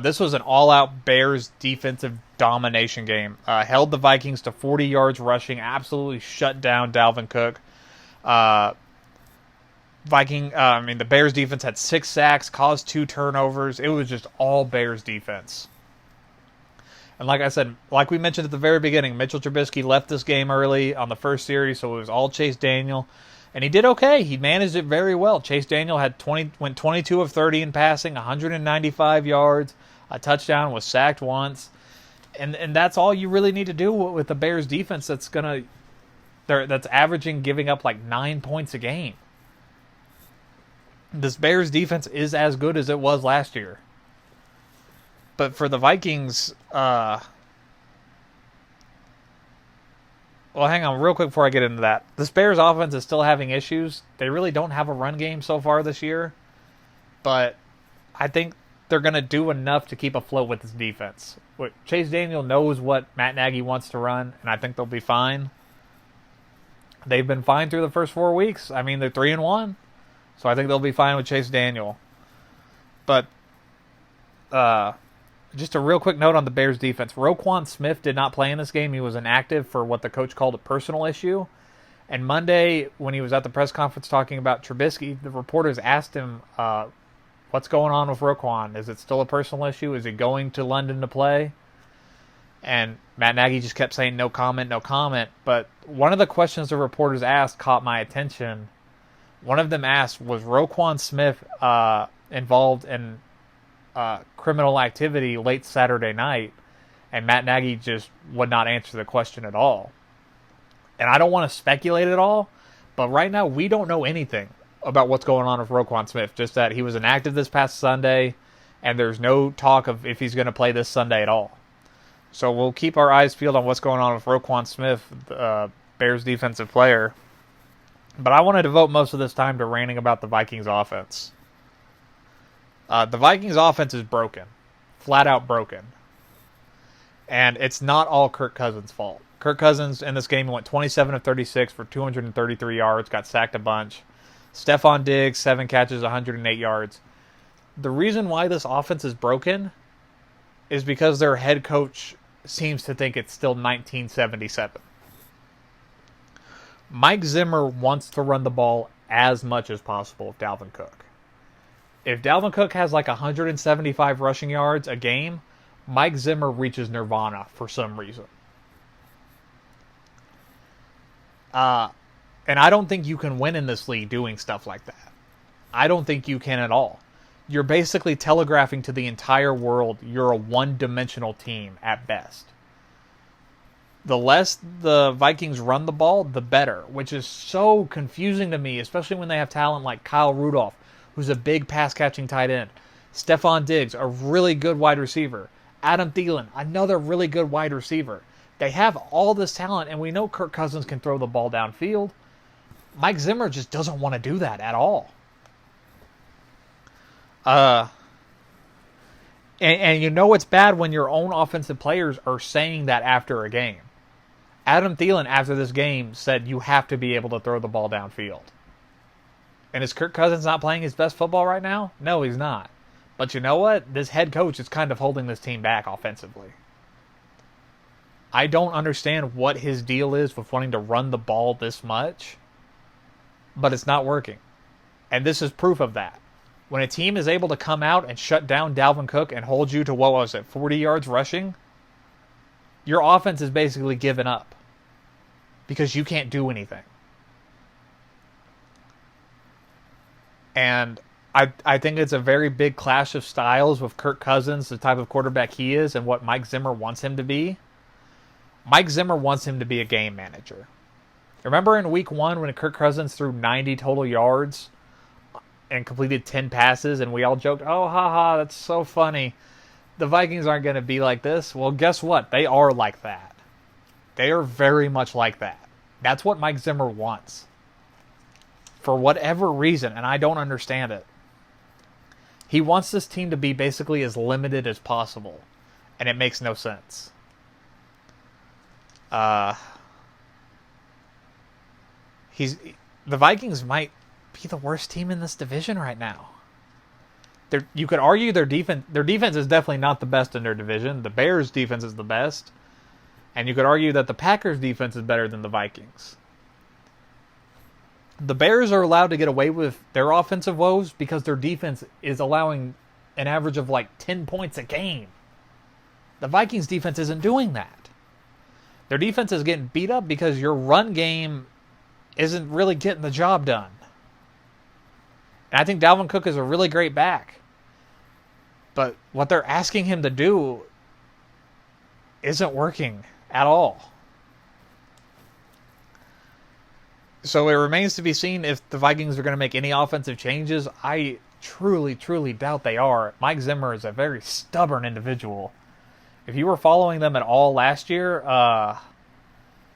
This was an all-out Bears defensive domination game. Held the Vikings to 40 yards rushing. Absolutely shut down Dalvin Cook. The Bears defense had 6 sacks, caused 2 turnovers. It was just all Bears defense. And like I said, like we mentioned at the very beginning, Mitchell Trubisky left this game early on the first series, so it was all Chase Daniel. And he did okay. He managed it very well. Chase Daniel went 22 of 30 in passing, 195 yards, a touchdown, was sacked once. And that's all you really need to do with the Bears defense that's averaging giving up like 9 points a game. This Bears defense is as good as it was last year. But for the Vikings, well, hang on real quick before I get into that. This Bears offense is still having issues. They really don't have a run game so far this year. But I think they're going to do enough to keep afloat with this defense. Chase Daniel knows what Matt Nagy wants to run, and I think they'll be fine. They've been fine through the first 4 weeks. I mean, they're 3-1. So I think they'll be fine with Chase Daniel. But just a real quick note on the Bears defense. Roquan Smith did not play in this game. He was inactive for what the coach called a personal issue. And Monday, when he was at the press conference talking about Trubisky, the reporters asked him, what's going on with Roquan? Is it still a personal issue? Is he going to London to play? And Matt Nagy just kept saying no comment, no comment. But one of the questions the reporters asked caught my attention. One of them asked, was Roquan Smith involved in criminal activity late Saturday night? And Matt Nagy just would not answer the question at all. And I don't want to speculate at all, but right now we don't know anything about what's going on with Roquan Smith. Just that he was inactive this past Sunday, and there's no talk of if he's going to play this Sunday at all. So we'll keep our eyes peeled on what's going on with Roquan Smith, Bears defensive player. But I want to devote most of this time to ranting about the Vikings offense. The Vikings offense is broken. Flat out broken. And it's not all Kirk Cousins' fault. Kirk Cousins in this game went 27 of 36 for 233 yards, got sacked a bunch. Stephon Diggs, 7 catches, 108 yards. The reason why this offense is broken is because their head coach seems to think it's still 1977. Mike Zimmer wants to run the ball as much as possible with Dalvin Cook. If Dalvin Cook has like 175 rushing yards a game, Mike Zimmer reaches nirvana for some reason. And I don't think you can win in this league doing stuff like that. I don't think you can at all. You're basically telegraphing to the entire world you're a one-dimensional team at best. The less the Vikings run the ball, the better, which is so confusing to me, especially when they have talent like Kyle Rudolph, who's a big pass-catching tight end. Stephon Diggs, a really good wide receiver. Adam Thielen, another really good wide receiver. They have all this talent, and we know Kirk Cousins can throw the ball downfield. Mike Zimmer just doesn't want to do that at all. And you know it's bad when your own offensive players are saying that after a game. Adam Thielen, after this game, said you have to be able to throw the ball downfield. And is Kirk Cousins not playing his best football right now? No, he's not. But you know what? This head coach is kind of holding this team back offensively. I don't understand what his deal is with wanting to run the ball this much, but it's not working. And this is proof of that. When a team is able to come out and shut down Dalvin Cook and hold you to, 40 yards rushing, your offense is basically given up because you can't do anything. And I think it's a very big clash of styles with Kirk Cousins, the type of quarterback he is, and what Mike Zimmer wants him to be. Mike Zimmer wants him to be a game manager. Remember in week 1 when Kirk Cousins threw 90 total yards and completed 10 passes, and we all joked, oh, haha, that's so funny. The Vikings aren't going to be like this. Well, guess what? They are like that. They are very much like that. That's what Mike Zimmer wants. For whatever reason, and I don't understand it. He wants this team to be basically as limited as possible. And it makes no sense. The Vikings might be the worst team in this division right now. You could argue their defense is definitely not the best in their division. The Bears' defense is the best. And you could argue that the Packers' defense is better than the Vikings. The Bears are allowed to get away with their offensive woes because their defense is allowing an average of like 10 points a game. The Vikings' defense isn't doing that. Their defense is getting beat up because your run game isn't really getting the job done. And I think Dalvin Cook is a really great back. But what they're asking him to do isn't working at all. So it remains to be seen if the Vikings are going to make any offensive changes. I truly, truly doubt they are. Mike Zimmer is a very stubborn individual. If you were following them at all last year,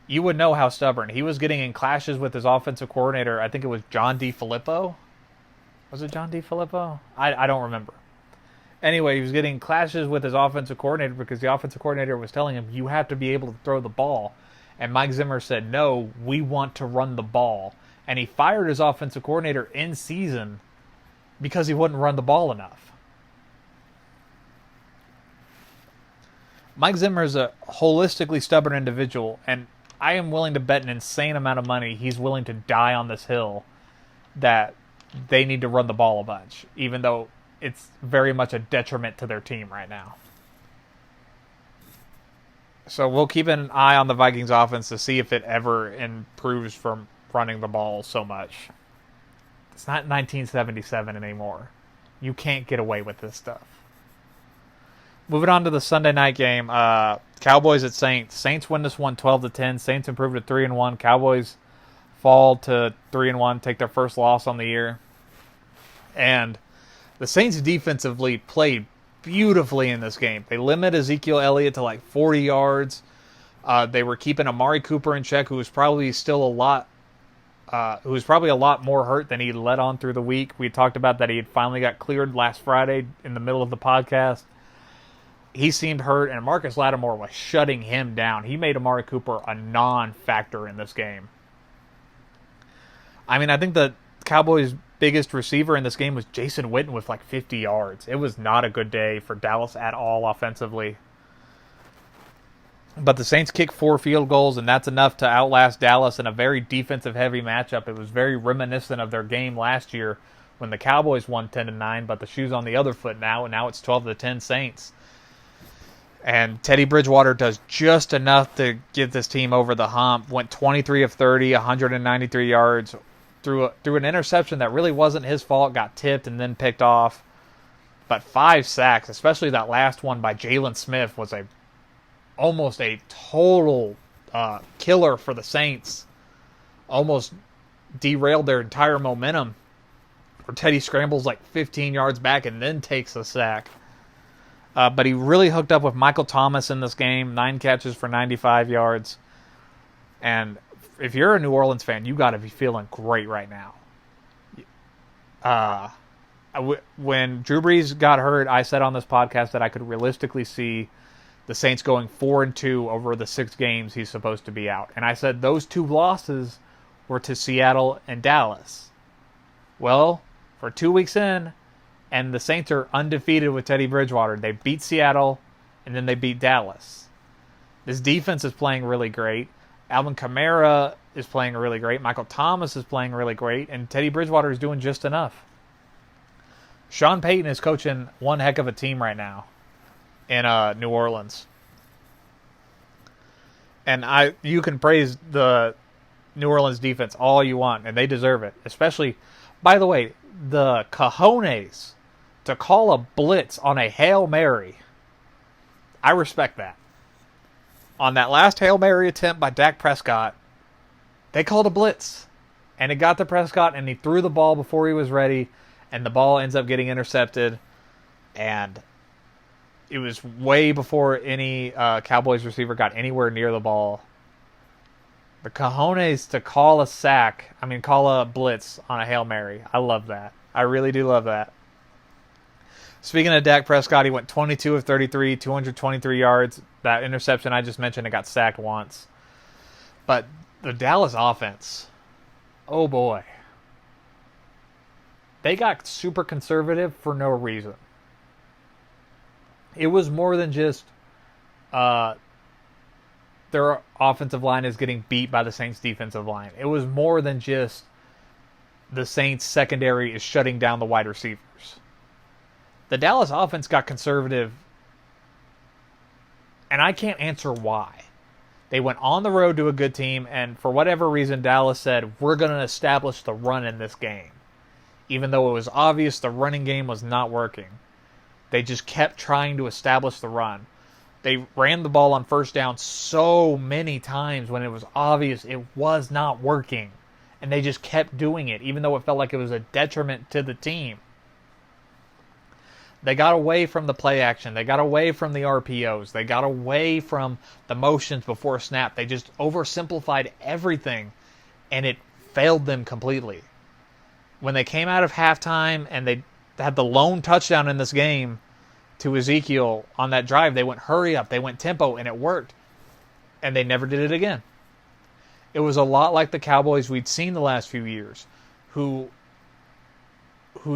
you would know how stubborn. He was getting in clashes with his offensive coordinator. I think it was John DeFilippo. Was it John DeFilippo? I don't remember. Anyway, he was getting clashes with his offensive coordinator because the offensive coordinator was telling him, you have to be able to throw the ball. And Mike Zimmer said, no, we want to run the ball. And he fired his offensive coordinator in season because he wouldn't run the ball enough. Mike Zimmer is a holistically stubborn individual, and I am willing to bet an insane amount of money he's willing to die on this hill that they need to run the ball a bunch, even though it's very much a detriment to their team right now. So we'll keep an eye on the Vikings offense to see if it ever improves from running the ball so much. It's not 1977 anymore. You can't get away with this stuff. Moving on to the Sunday night game, Cowboys at Saints. Saints win this one 12-10. Saints improve to 3-1. Cowboys fall to 3-1, take their first loss on the year. And the Saints defensively played beautifully in this game. They limit Ezekiel Elliott to like 40 yards. They were keeping Amari Cooper in check, who was probably a lot more hurt than he let on through the week. We talked about that he had finally got cleared last Friday in the middle of the podcast. He seemed hurt, and Marcus Lattimore was shutting him down. He made Amari Cooper a non-factor in this game. I mean, I think the Cowboys' biggest receiver in this game was Jason Witten with like 50 yards. It was not a good day for Dallas at all offensively. But the Saints kicked 4 field goals, and that's enough to outlast Dallas in a very defensive-heavy matchup. It was very reminiscent of their game last year when the Cowboys won 10-9, but the shoe's on the other foot now, and now it's 12-10 Saints. And Teddy Bridgewater does just enough to get this team over the hump. Went 23 of 30, 193 yards. Threw an interception that really wasn't his fault. Got tipped and then picked off. But 5 sacks, especially that last one by Jalen Smith, was almost a total killer for the Saints. Almost derailed their entire momentum. Where Teddy scrambles like 15 yards back and then takes a sack. But he really hooked up with Michael Thomas in this game. 9 catches for 95 yards. And if you're a New Orleans fan, you got to be feeling great right now. When Drew Brees got hurt, I said on this podcast that I could realistically see the Saints going 4-2 over the 6 games he's supposed to be out. And I said those 2 losses were to Seattle and Dallas. Well, for 2 weeks in, and the Saints are undefeated with Teddy Bridgewater. They beat Seattle, and then they beat Dallas. This defense is playing really great. Alvin Kamara is playing really great. Michael Thomas is playing really great. And Teddy Bridgewater is doing just enough. Sean Payton is coaching one heck of a team right now in New Orleans. And you can praise the New Orleans defense all you want, and they deserve it. Especially, by the way, the cojones to call a blitz on a Hail Mary. I respect that. On that last Hail Mary attempt by Dak Prescott, they called a blitz. And it got to Prescott, and he threw the ball before he was ready, and the ball ends up getting intercepted. And it was way before any Cowboys receiver got anywhere near the ball. The cojones to call a blitz on a Hail Mary. I love that. I really do love that. Speaking of Dak Prescott, he went 22 of 33, 223 yards. That interception I just mentioned, it got sacked once. But the Dallas offense, oh boy. They got super conservative for no reason. It was more than just their offensive line is getting beat by the Saints defensive line. It was more than just the Saints secondary is shutting down the wide receivers. The Dallas offense got conservative, and I can't answer why. They went on the road to a good team, and for whatever reason, Dallas said, we're going to establish the run in this game. Even though it was obvious the running game was not working. They just kept trying to establish the run. They ran the ball on first down so many times when it was obvious it was not working. And they just kept doing it, even though it felt like it was a detriment to the team. They got away from the play action. They got away from the RPOs. They got away from the motions before snap. They just oversimplified everything, and it failed them completely. When they came out of halftime and they had the lone touchdown in this game to Ezekiel on that drive, they went hurry up, they went tempo, and it worked. And they never did it again. It was a lot like the Cowboys we'd seen the last few years, who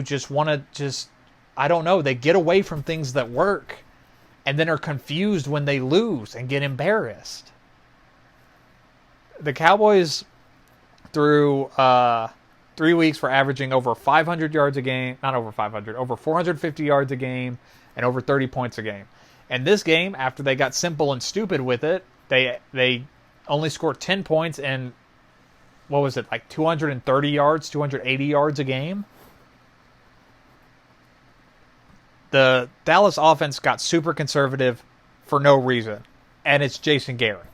just want to I don't know, they get away from things that work and then are confused when they lose and get embarrassed. The Cowboys, through 3 weeks, were averaging over 500 yards a game, not over 500, over 450 yards a game and over 30 points a game. And this game, after they got simple and stupid with it, they only scored 10 points and, 230 yards, 280 yards a game? The Dallas offense got super conservative for no reason, and it's Jason Garrett.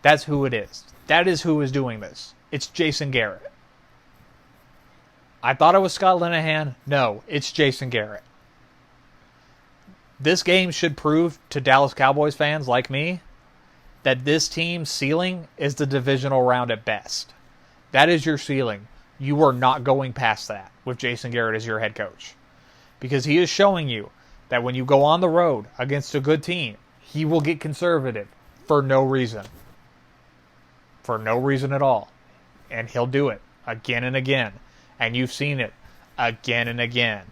That's who it is. That is who is doing this. It's Jason Garrett. I thought it was Scott Linehan. No, it's Jason Garrett. This game should prove to Dallas Cowboys fans like me that this team's ceiling is the divisional round at best. That is your ceiling. You are not going past that with Jason Garrett as your head coach. Because he is showing you that when you go on the road against a good team, he will get conservative for no reason. For no reason at all. And he'll do it again and again. And you've seen it again and again.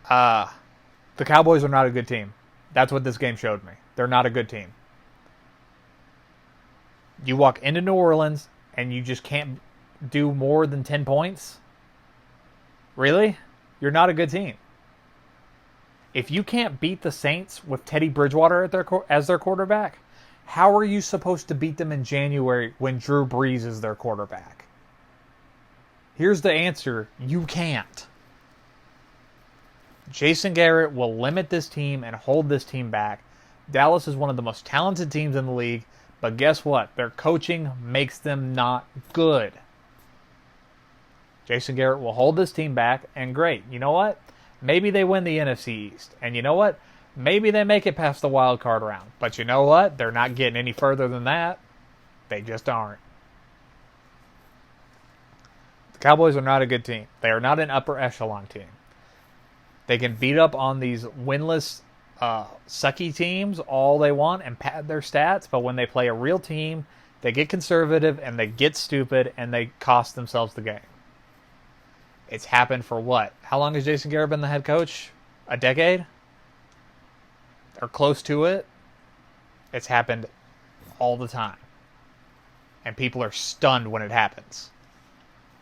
The Cowboys are not a good team. That's what this game showed me. They're not a good team. You walk into New Orleans and you just can't do more than 10 points? Really? You're not a good team. If you can't beat the Saints with Teddy Bridgewater as their quarterback, how are you supposed to beat them in January when Drew Brees is their quarterback? Here's the answer. You can't. Jason Garrett will limit this team and hold this team back. Dallas is one of the most talented teams in the league, but guess what? Their coaching makes them not good. Jason Garrett will hold this team back, and great. You know what? Maybe they win the NFC East. And you know what? Maybe they make it past the wild card round. But you know what? They're not getting any further than that. They just aren't. The Cowboys are not a good team. They are not an upper echelon team. They can beat up on these winless, sucky teams all they want and pad their stats, but when they play a real team, they get conservative and they get stupid and they cost themselves the game. It's happened for what? How long has Jason Garrett been the head coach? A decade? Or close to it? It's happened all the time. And people are stunned when it happens.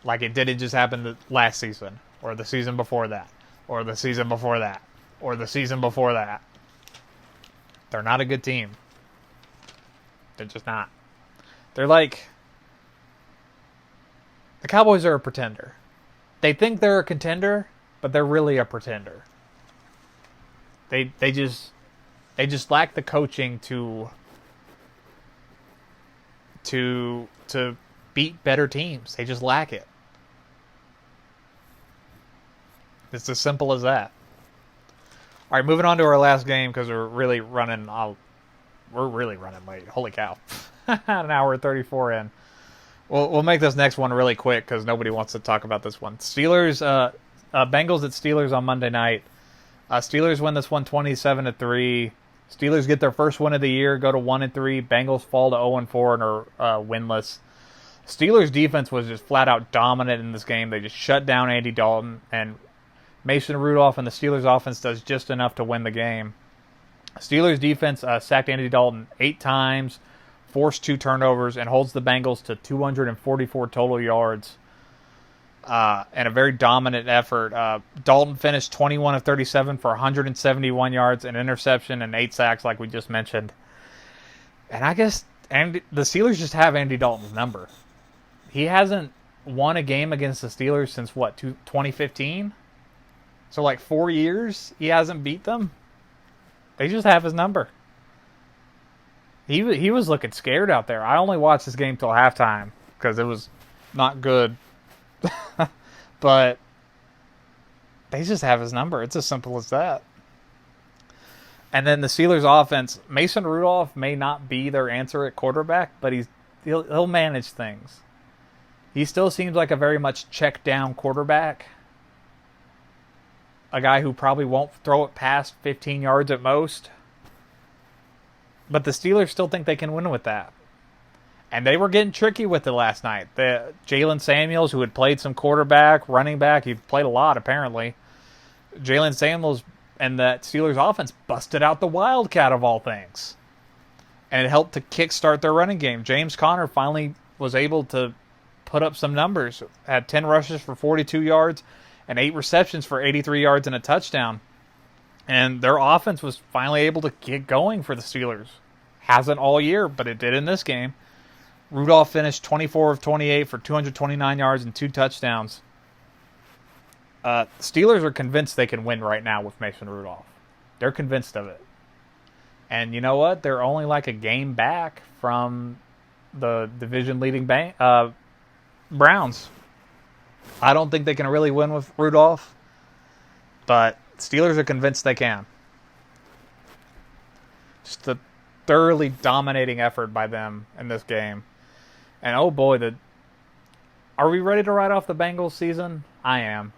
Like it didn't just happen last season, or the season before that, or the season before that, or the season before that. They're not a good team. They're just not. They're like... The Cowboys are a pretender. They think they're a contender, but they're really a pretender. They just lack the coaching to beat better teams. They just lack it. It's as simple as that. All right, moving on to our last game because we're really running we're really running late. Holy cow. An hour and 34 in. We'll make this next one really quick because nobody wants to talk about this one. Bengals at Steelers on Monday night. Steelers win this one 27-3. Steelers get their first win of the year, go to 1-3. Bengals fall to 0-4 and are winless. Steelers defense was just flat out dominant in this game. They just shut down Andy Dalton, and Mason Rudolph and the Steelers offense does just enough to win the game. Steelers defense sacked Andy Dalton 8 times, forced 2 turnovers, and holds the Bengals to 244 total yards. And a very dominant effort. Dalton finished 21 of 37 for 171 yards, an interception, and 8 sacks, like we just mentioned. And I guess the Steelers just have Andy Dalton's number. He hasn't won a game against the Steelers since, 2015? So, 4 years he hasn't beat them? They just have his number. He was looking scared out there. I only watched this game till halftime because it was not good. But they just have his number. It's as simple as that. And then the Steelers offense, Mason Rudolph may not be their answer at quarterback, but he'll manage things. He still seems like a very much check down quarterback. A guy who probably won't throw it past 15 yards at most. But the Steelers still think they can win with that. And they were getting tricky with it last night. Jalen Samuels, who had played some quarterback, running back, he played a lot apparently. Jalen Samuels and that Steelers offense busted out the Wildcat of all things. And it helped to kickstart their running game. James Conner finally was able to put up some numbers. Had 10 rushes for 42 yards and 8 receptions for 83 yards and a touchdown. And their offense was finally able to get going for the Steelers. Hasn't all year, but it did in this game. Rudolph finished 24 of 28 for 229 yards and 2 touchdowns. Steelers are convinced they can win right now with Mason Rudolph. They're convinced of it. And you know what? They're only like a game back from the division-leading Browns. I don't think they can really win with Rudolph, but Steelers are convinced they can. Just a thoroughly dominating effort by them in this game. And oh boy, are we ready to write off the Bengals season? I am.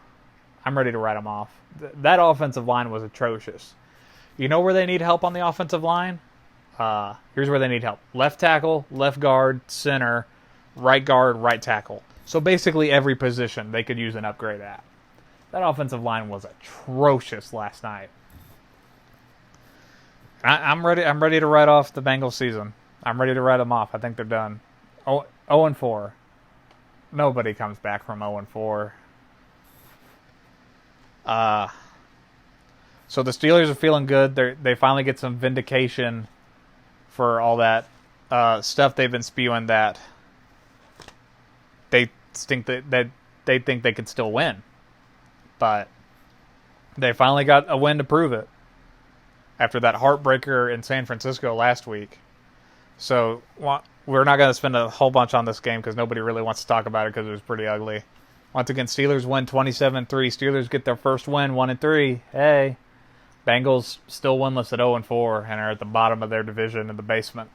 I'm ready to write them off. That offensive line was atrocious. You know where they need help on the offensive line? Here's where they need help. Left tackle, left guard, center, right guard, right tackle. So basically every position they could use an upgrade at. That offensive line was atrocious last night. I'm ready. I'm ready to write off the Bengals season. I'm ready to write them off. I think they're done. 0-4. Nobody comes back from 0-4. So the Steelers are feeling good. They finally get some vindication for all that stuff they've been spewing that they think that they think they could still win. But they finally got a win to prove it after that heartbreaker in San Francisco last week. So we're not going to spend a whole bunch on this game because nobody really wants to talk about it because it was pretty ugly. Once again, Steelers win 27-3. Steelers get their first win, 1-3. Hey, Bengals still winless at 0-4 and are at the bottom of their division in the basement.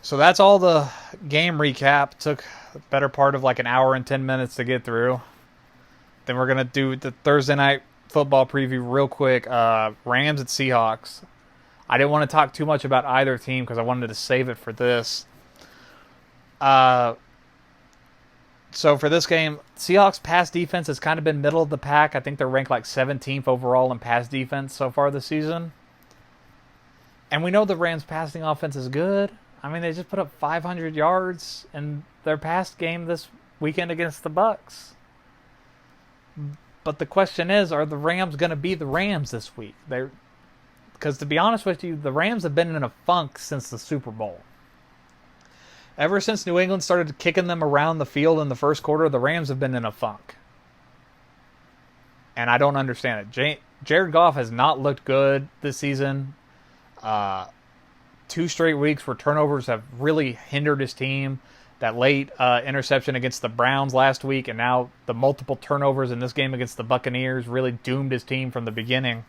So that's all the game recap. Took the better part of like an hour and 10 minutes to get through. Then we're going to do the Thursday night football preview real quick. Rams and Seahawks. I didn't want to talk too much about either team because I wanted to save it for this. So for this game, Seahawks pass defense has kind of been middle of the pack. I think they're ranked like 17th overall in pass defense so far this season. And we know the Rams passing offense is good. I mean, they just put up 500 yards in their pass game this weekend against the Bucks. But the question is, are the Rams going to be the Rams this week? Because to be honest with you, the Rams have been in a funk since the Super Bowl. Ever since New England started kicking them around the field in the first quarter, the Rams have been in a funk. And I don't understand it. Jared Goff has not looked good this season. 2 straight weeks where turnovers have really hindered his team. That late interception against the Browns last week, and now the multiple turnovers in this game against the Buccaneers really doomed his team from the beginning.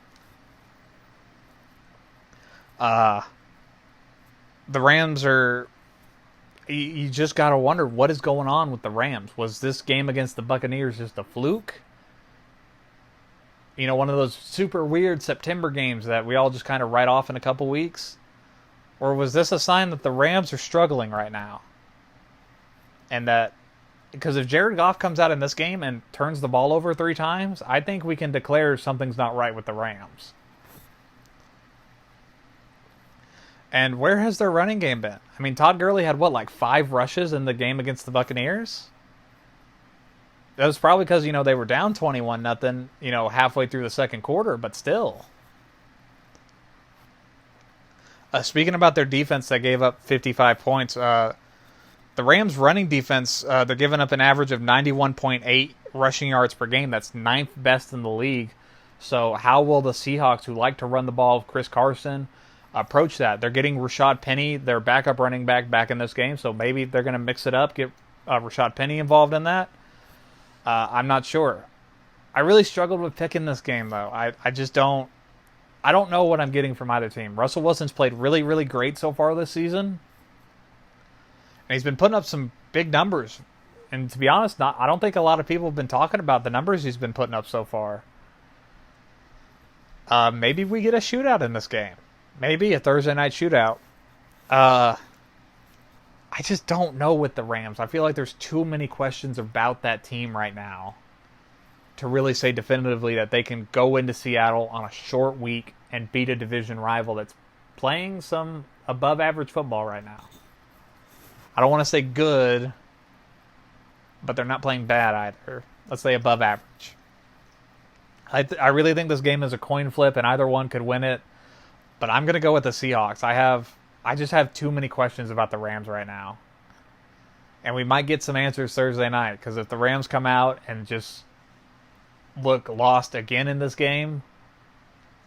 The Rams are... You just got to wonder what is going on with the Rams. Was this game against the Buccaneers just a fluke? You know, one of those super weird September games that we all just kind of write off in a couple weeks? Or was this a sign that the Rams are struggling right now? And that, because if Jared Goff comes out in this game and turns the ball over 3 times, I think we can declare something's not right with the Rams. And where has their running game been? I mean, Todd Gurley had, 5 rushes in the game against the Buccaneers? That was probably because, they were down 21-0, halfway through the second quarter, but still. Speaking about their defense that gave up 55 points, the Rams' running defense, they're giving up an average of 91.8 rushing yards per game. That's 9th best in the league. So how will the Seahawks, who like to run the ball with Chris Carson, approach that? They're getting Rashad Penny, their backup running back in this game, so maybe they're going to mix it up, get Rashad Penny involved in that. I'm not sure. I really struggled with picking this game, though. I just don't... I don't know what I'm getting from either team. Russell Wilson's played really, really great so far this season. And he's been putting up some big numbers. And to be honest, I don't think a lot of people have been talking about the numbers he's been putting up so far. Maybe we get a shootout in this game. Maybe a Thursday night shootout. I just don't know with the Rams. I feel like there's too many questions about that team right now to really say definitively that they can go into Seattle on a short week and beat a division rival that's playing some above-average football right now. I don't want to say good, but they're not playing bad either. Let's say above average. I really think this game is a coin flip, and either one could win it. But I'm going to go with the Seahawks. I just have too many questions about the Rams right now. And we might get some answers Thursday night, because if the Rams come out and just look lost again in this game,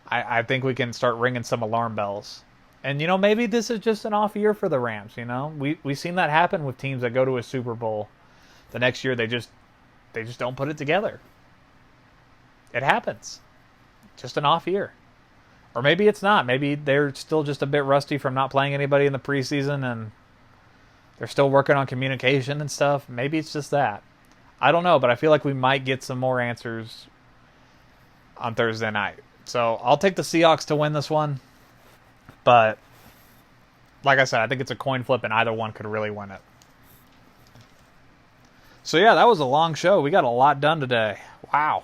I think we can start ringing some alarm bells. And, maybe this is just an off year for the Rams, We've seen that happen with teams that go to a Super Bowl. The next year, they just don't put it together. It happens. Just an off year. Or maybe it's not. Maybe they're still just a bit rusty from not playing anybody in the preseason, and they're still working on communication and stuff. Maybe it's just that. I don't know, but I feel like we might get some more answers on Thursday night. So I'll take the Seahawks to win this one. But, like I said, I think it's a coin flip, and either one could really win it. So, yeah, that was a long show. We got a lot done today. Wow.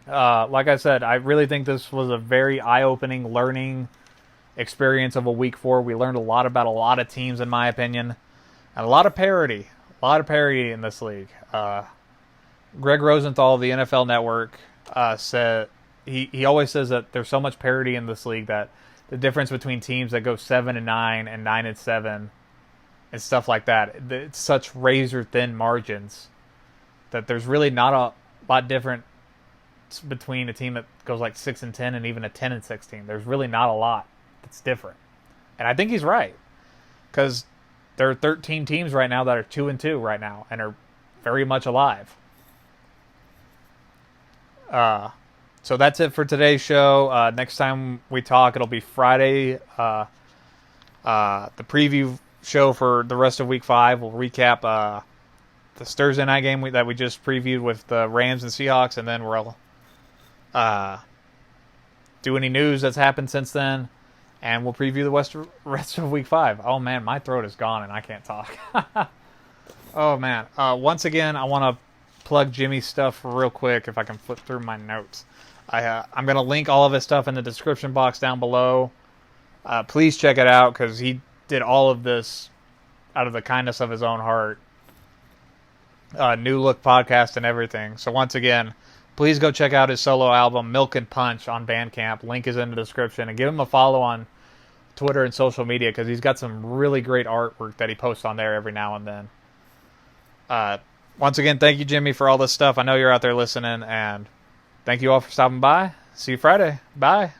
Like I said, I really think this was a very eye-opening learning experience of a Week 4. We learned a lot about a lot of teams, in my opinion, and a lot of parody. A lot of parody in this league. Greg Rosenthal of the NFL Network said he always says that there's so much parity in this league that the difference between teams that go 7-9 and 9-7 and stuff like that, it's such razor thin margins that there's really not a lot different between a team that goes like 6-10 and even a 10-6 team. There's really not a lot that's different, and I think he's right, because there are 13 teams right now that are 2-2 right now and are very much alive. So that's it for today's show. Next time we talk, it'll be Friday. The preview show for the rest of Week 5. We'll recap the Thursday night game that we just previewed with the Rams and Seahawks, and then we'll do any news that's happened since then, and we'll preview the rest of Week 5. Oh, man, my throat is gone, and I can't talk. Oh, man. Once again, I want to plug Jimmy's stuff real quick if I can flip through my notes. I'm going to link all of his stuff in the description box down below. Please check it out, because he did all of this out of the kindness of his own heart. New Look podcast and everything. So once again, please go check out his solo album, Milk and Punch, on Bandcamp. Link is in the description. And give him a follow on Twitter and social media, because he's got some really great artwork that he posts on there every now and then. Once again, thank you, Jimmy, for all this stuff. I know you're out there listening, and thank you all for stopping by. See you Friday. Bye.